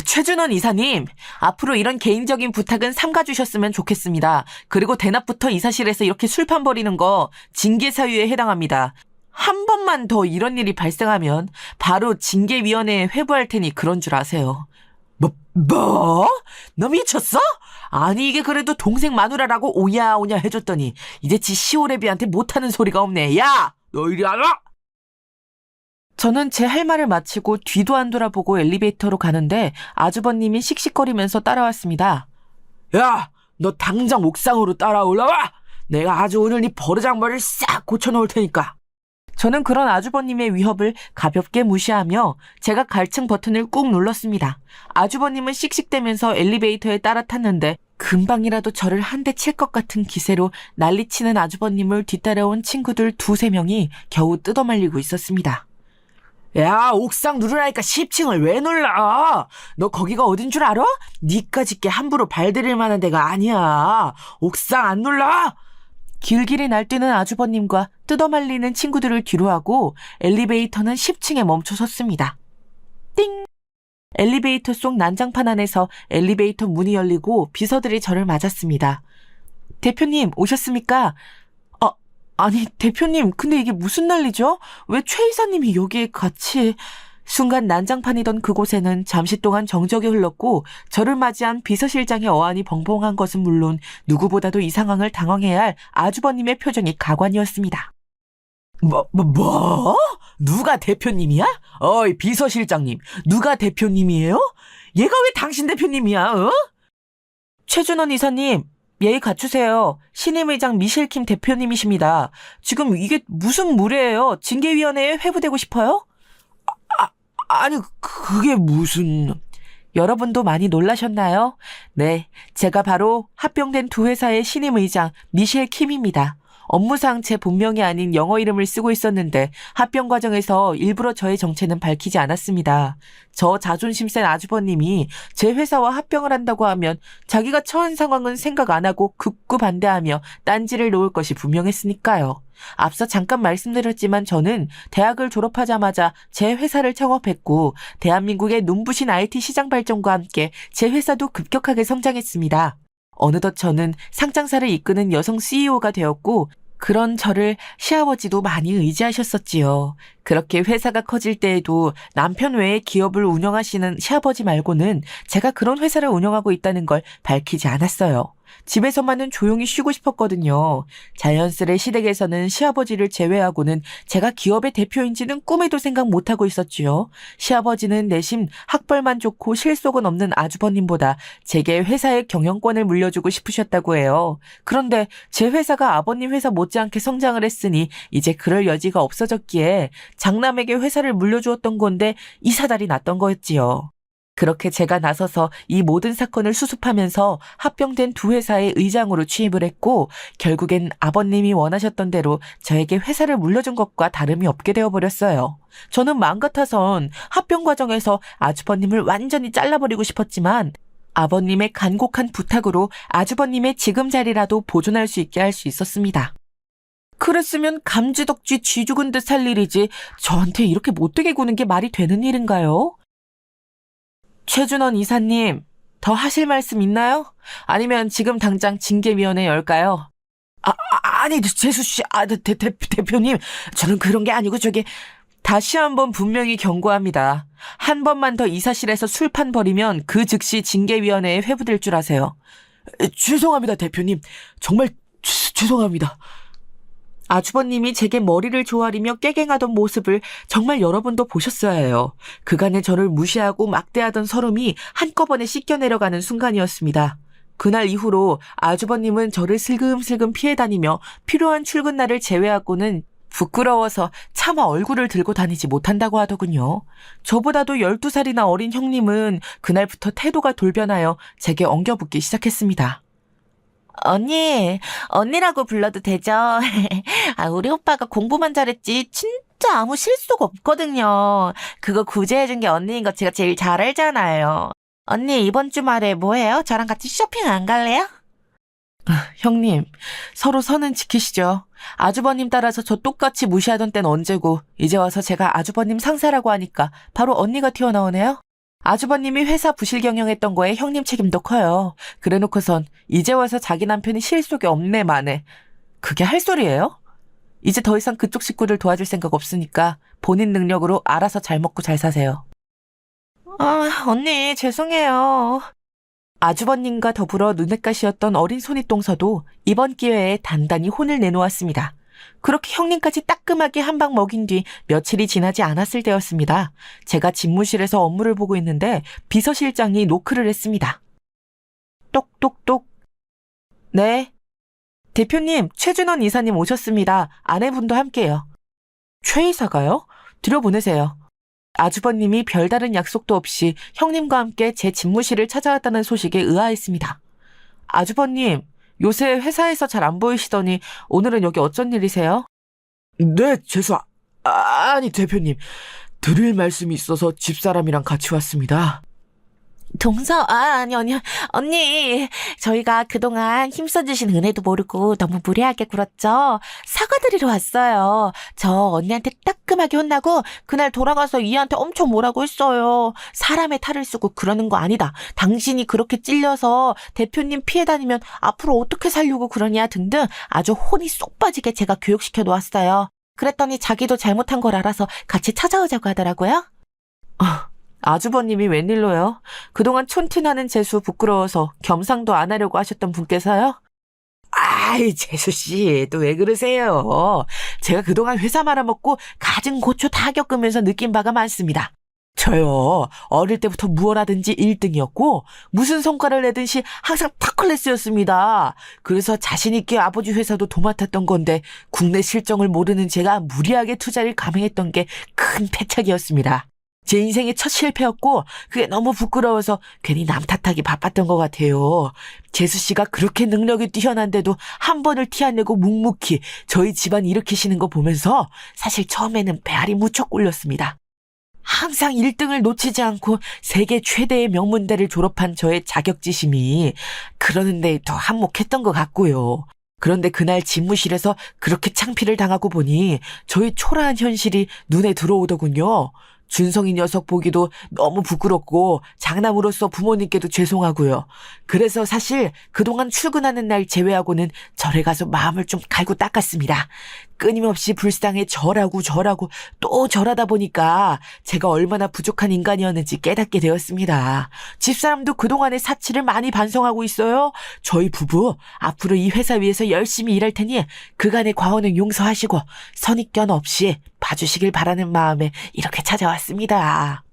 최준원 이사님, 앞으로 이런 개인적인 부탁은 삼가주셨으면 좋겠습니다. 그리고 대낮부터 이사실에서 이렇게 술판 벌이는 거 징계 사유에 해당합니다. 한 번만 더 이런 일이 발생하면 바로 징계위원회에 회부할 테니 그런 줄 아세요. 뭐? 너 미쳤어? 아니, 이게 그래도 동생 마누라라고 오냐오냐 해줬더니 이제 지 시오레비한테 못하는 소리가 없네. 야! 너 이리 안 와! 저는 제 할 말을 마치고 뒤도 안 돌아보고 엘리베이터로 가는데 아주버님이 씩씩거리면서 따라왔습니다. 야! 너 당장 옥상으로 따라 올라와! 내가 아주 오늘 네 버르장머리를 싹 고쳐놓을 테니까. 저는 그런 아주버님의 위협을 가볍게 무시하며 제가 갈층 버튼을 꾹 눌렀습니다. 아주버님은 씩씩대면서 엘리베이터에 따라 탔는데 금방이라도 저를 한 대 칠 것 같은 기세로 난리치는 아주버님을 뒤따라온 친구들 2-3명이 겨우 뜯어말리고 있었습니다. 야, 옥상 누르라니까 10층을 왜 눌러? 너 거기가 어딘 줄 알아? 니까짓 게 함부로 발들일 만한 데가 아니야. 옥상 안 눌러? 길길이 날뛰는 아주버님과 뜯어말리는 친구들을 뒤로하고 엘리베이터는 10층에 멈춰 섰습니다. 띵! 엘리베이터 속 난장판 안에서 엘리베이터 문이 열리고 비서들이 저를 맞았습니다. 대표님 오셨습니까? 아니 대표님 근데 이게 무슨 난리죠? 왜 최 이사님이 여기에 같이... 순간 난장판이던 그곳에는 잠시 동안 정적이 흘렀고 저를 맞이한 비서실장의 어안이 벙벙한 것은 물론 누구보다도 이 상황을 당황해야 할 아주버님의 표정이 가관이었습니다. 뭐? 누가 대표님이야? 어이, 비서실장님. 누가 대표님이에요? 얘가 왜 당신 대표님이야, 어? 최준원 이사님, 예의 갖추세요. 신임의장 미실킴 대표님이십니다. 지금 이게 무슨 무례예요? 징계위원회에 회부되고 싶어요? 아니, 그게 무슨... 여러분도 많이 놀라셨나요? 네, 제가 바로 합병된 두 회사의 신임 의장 미셸 킴입니다. 업무상 제 본명이 아닌 영어 이름을 쓰고 있었는데 합병 과정에서 일부러 저의 정체는 밝히지 않았습니다. 저 자존심 센 아주버님이 제 회사와 합병을 한다고 하면 자기가 처한 상황은 생각 안 하고 극구 반대하며 딴지를 놓을 것이 분명했으니까요. 앞서 잠깐 말씀드렸지만 저는 대학을 졸업하자마자 제 회사를 창업했고 대한민국의 눈부신 IT 시장 발전과 함께 제 회사도 급격하게 성장했습니다. 어느덧 저는 상장사를 이끄는 여성 CEO가 되었고 그런 저를 시아버지도 많이 의지하셨었지요. 그렇게 회사가 커질 때에도 남편 외에 기업을 운영하시는 시아버지 말고는 제가 그런 회사를 운영하고 있다는 걸 밝히지 않았어요. 집에서만은 조용히 쉬고 싶었거든요. 자연스레 시댁에서는 시아버지를 제외하고는 제가 기업의 대표인지는 꿈에도 생각 못하고 있었지요. 시아버지는 내심 학벌만 좋고 실속은 없는 아주버님보다 제게 회사의 경영권을 물려주고 싶으셨다고 해요. 그런데 제 회사가 아버님 회사 못지않게 성장을 했으니 이제 그럴 여지가 없어졌기에 장남에게 회사를 물려주었던 건데 이 사달이 났던 거였지요. 그렇게 제가 나서서 이 모든 사건을 수습하면서 합병된 두 회사의 의장으로 취임을 했고 결국엔 아버님이 원하셨던 대로 저에게 회사를 물려준 것과 다름이 없게 되어버렸어요. 저는 마음 같아선 합병 과정에서 아주버님을 완전히 잘라버리고 싶었지만 아버님의 간곡한 부탁으로 아주버님의 지금 자리라도 보존할 수 있게 할 수 있었습니다. 그랬으면 감지덕지 쥐 죽은 듯 살 일이지 저한테 이렇게 못되게 구는 게 말이 되는 일인가요? 최준원 이사님, 더 하실 말씀 있나요? 아니면 지금 당장 징계위원회 열까요? 아니, 재수씨, 대표님, 저는 그런 게 아니고 다시 한번 분명히 경고합니다. 한 번만 더 이사실에서 술판 벌이면 그 즉시 징계위원회에 회부될 줄 아세요. 죄송합니다, 대표님. 정말 죄송합니다. 아주버님이 제게 머리를 조아리며 깨갱하던 모습을 정말 여러분도 보셨어야 해요. 그간의 저를 무시하고 막대하던 서름이 한꺼번에 씻겨내려가는 순간이었습니다. 그날 이후로 아주버님은 저를 슬금슬금 피해 다니며 필요한 출근 날을 제외하고는 부끄러워서 차마 얼굴을 들고 다니지 못한다고 하더군요. 저보다도 12살이나 어린 형님은 그날부터 태도가 돌변하여 제게 엉겨붙기 시작했습니다. 언니라고 불러도 되죠? 우리 오빠가 공부만 잘했지 진짜 아무 실속 없거든요. 그거 구제해준 게 언니인 거 제가 제일 잘 알잖아요. 언니 이번 주말에 뭐해요? 저랑 같이 쇼핑 안 갈래요? 형님, 서로 선은 지키시죠. 아주버님 따라서 저 똑같이 무시하던 땐 언제고 이제 와서 제가 아주버님 상사라고 하니까 바로 언니가 튀어나오네요. 아주버님이 회사 부실 경영했던 거에 형님 책임도 커요. 그래놓고선 이제 와서 자기 남편이 실속이 없네 마네. 그게 할 소리예요? 이제 더 이상 그쪽 식구를 도와줄 생각 없으니까 본인 능력으로 알아서 잘 먹고 잘 사세요. 언니 죄송해요. 아주버님과 더불어 눈엣가시였던 어린 손윗동서도 이번 기회에 단단히 혼을 내놓았습니다. 그렇게 형님까지 따끔하게 한 방 먹인 뒤 며칠이 지나지 않았을 때였습니다. 제가 집무실에서 업무를 보고 있는데 비서실장이 노크를 했습니다. 똑똑똑. 네. 대표님, 최준원 이사님 오셨습니다. 아내분도 함께요. 최 이사가요? 들여보내세요. 아주버님이 별다른 약속도 없이 형님과 함께 제 집무실을 찾아왔다는 소식에 의아했습니다. 아주버님, 요새 회사에서 잘 안 보이시더니 오늘은 여기 어쩐 일이세요? 네, 아니, 대표님. 드릴 말씀이 있어서 집사람이랑 같이 왔습니다. 아니, 언니. 저희가 그동안 힘써주신 은혜도 모르고 너무 무례하게 굴었죠? 사과드리러 왔어요. 저 언니한테 따끔하게 혼나고 그날 돌아가서 이한테 엄청 뭐라고 했어요. 사람의 탈을 쓰고 그러는 거 아니다. 당신이 그렇게 찔려서 대표님 피해 다니면 앞으로 어떻게 살려고 그러냐 등등 아주 혼이 쏙 빠지게 제가 교육시켜 놓았어요. 그랬더니 자기도 잘못한 걸 알아서 같이 찾아오자고 하더라고요. 아주버님이 웬일로요? 그동안 촌티나는 재수 부끄러워서 겸상도 안 하려고 하셨던 분께서요? 아이, 재수씨, 또 왜 그러세요? 제가 그동안 회사 말아먹고 가진 고초 다 겪으면서 느낀 바가 많습니다. 저요, 어릴 때부터 무엇하든지 1등이었고, 무슨 성과를 내든지 항상 탑클래스였습니다. 그래서 자신있게 아버지 회사도 도맡았던 건데, 국내 실정을 모르는 제가 무리하게 투자를 감행했던 게 큰 패착이었습니다. 제 인생의 첫 실패였고 그게 너무 부끄러워서 괜히 남 탓하기 바빴던 것 같아요. 재수 씨가 그렇게 능력이 뛰어난데도 한 번을 티 안 내고 묵묵히 저희 집안 일으키시는 거 보면서 사실 처음에는 배알이 무척 꿀렸습니다. 항상 1등을 놓치지 않고 세계 최대의 명문대를 졸업한 저의 자격지심이 그러는 데 더 한몫했던 것 같고요. 그런데 그날 집무실에서 그렇게 창피를 당하고 보니 저희 초라한 현실이 눈에 들어오더군요. 준성이 녀석 보기도 너무 부끄럽고 장남으로서 부모님께도 죄송하고요. 그래서 사실 그동안 출근하는 날 제외하고는 절에 가서 마음을 좀 갈고 닦았습니다. 끊임없이 불쌍해 절하고 또 절하다 보니까 제가 얼마나 부족한 인간이었는지 깨닫게 되었습니다. 집사람도 그동안의 사치를 많이 반성하고 있어요. 저희 부부 앞으로 이 회사 위에서 열심히 일할 테니 그간의 과오는 용서하시고 선입견 없이 봐주시길 바라는 마음에 이렇게 찾아왔습니다.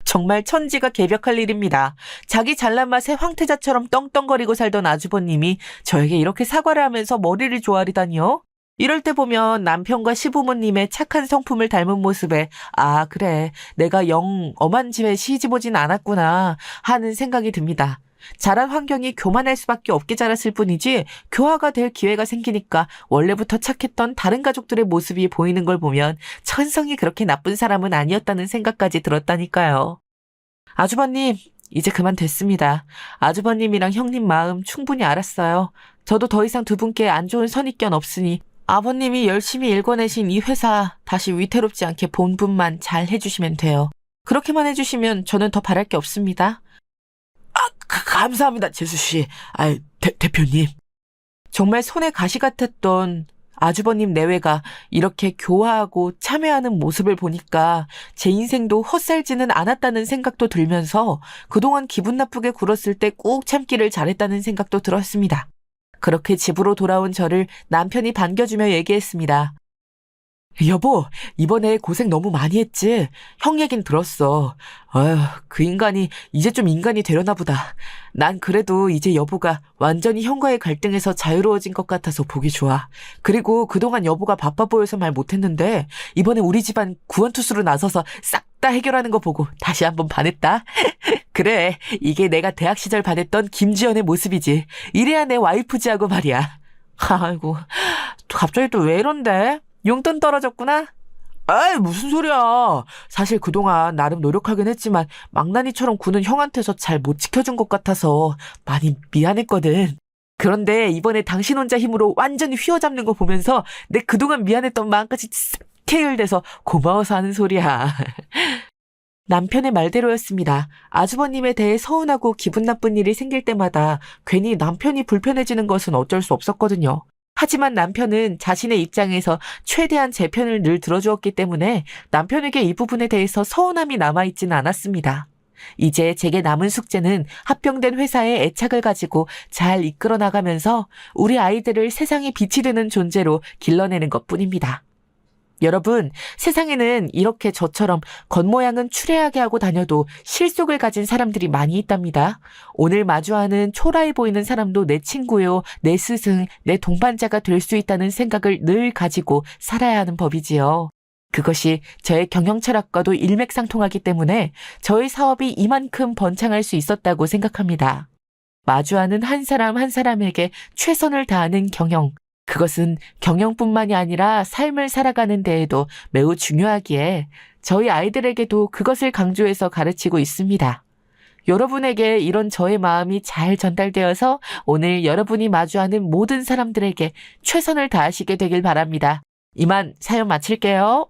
정말 천지가 개벽할 일입니다. 자기 잘난 맛에 황태자처럼 떵떵거리고 살던 아주버님이 저에게 이렇게 사과를 하면서 머리를 조아리다니요? 이럴 때 보면 남편과 시부모님의 착한 성품을 닮은 모습에 아 그래 내가 영 엄한 집에 시집 오진 않았구나 하는 생각이 듭니다. 자란 환경이 교만할 수밖에 없게 자랐을 뿐이지 교화가 될 기회가 생기니까 원래부터 착했던 다른 가족들의 모습이 보이는 걸 보면 천성이 그렇게 나쁜 사람은 아니었다는 생각까지 들었다니까요. 아주버님 이제 그만 됐습니다. 아주버님이랑 형님 마음 충분히 알았어요. 저도 더 이상 두 분께 안 좋은 선입견 없으니 아버님이 열심히 일궈내신 이 회사 다시 위태롭지 않게 본분만 잘 해주시면 돼요. 그렇게만 해주시면 저는 더 바랄 게 없습니다. 감사합니다, 재수씨. 대표님. 정말 손에 가시 같았던 아주버님 내외가 이렇게 교화하고 참여하는 모습을 보니까 제 인생도 헛살지는 않았다는 생각도 들면서 그동안 기분 나쁘게 굴었을 때 꾹 참기를 잘했다는 생각도 들었습니다. 그렇게 집으로 돌아온 저를 남편이 반겨주며 얘기했습니다. 여보, 이번에 고생 너무 많이 했지? 형 얘긴 들었어. 아휴, 그 인간이 이제 좀 인간이 되려나 보다. 난 그래도 이제 여보가 완전히 형과의 갈등에서 자유로워진 것 같아서 보기 좋아. 그리고 그동안 여보가 바빠 보여서 말 못했는데 이번에 우리 집안 구원투수로 나서서 싹 다 해결하는 거 보고 다시 한번 반했다. 그래, 이게 내가 대학 시절 반했던 김지연의 모습이지. 이래야 내 와이프지 하고 말이야. 아이고, 갑자기 또 왜 이런데? 용돈 떨어졌구나? 아이, 무슨 소리야. 사실 그동안 나름 노력하긴 했지만 망나니처럼 구는 형한테서 잘 못 지켜준 것 같아서 많이 미안했거든. 그런데 이번에 당신 혼자 힘으로 완전히 휘어잡는 거 보면서 내 그동안 미안했던 마음까지 싹 해결돼서 고마워서 하는 소리야. 남편의 말대로였습니다. 아주버님에 대해 서운하고 기분 나쁜 일이 생길 때마다 괜히 남편이 불편해지는 것은 어쩔 수 없었거든요. 하지만 남편은 자신의 입장에서 최대한 제 편을 늘 들어주었기 때문에 남편에게 이 부분에 대해서 서운함이 남아있지는 않았습니다. 이제 제게 남은 숙제는 합병된 회사의 애착을 가지고 잘 이끌어 나가면서 우리 아이들을 세상에 빛이 되는 존재로 길러내는 것뿐입니다. 여러분, 세상에는 이렇게 저처럼 겉모양은 추레하게 하고 다녀도 실속을 가진 사람들이 많이 있답니다. 오늘 마주하는 초라해 보이는 사람도 내 친구요, 내 스승, 내 동반자가 될 수 있다는 생각을 늘 가지고 살아야 하는 법이지요. 그것이 저의 경영 철학과도 일맥상통하기 때문에 저의 사업이 이만큼 번창할 수 있었다고 생각합니다. 마주하는 한 사람 한 사람에게 최선을 다하는 경영. 그것은 경영뿐만이 아니라 삶을 살아가는 데에도 매우 중요하기에 저희 아이들에게도 그것을 강조해서 가르치고 있습니다. 여러분에게 이런 저의 마음이 잘 전달되어서 오늘 여러분이 마주하는 모든 사람들에게 최선을 다하시게 되길 바랍니다. 이만 사연 마칠게요.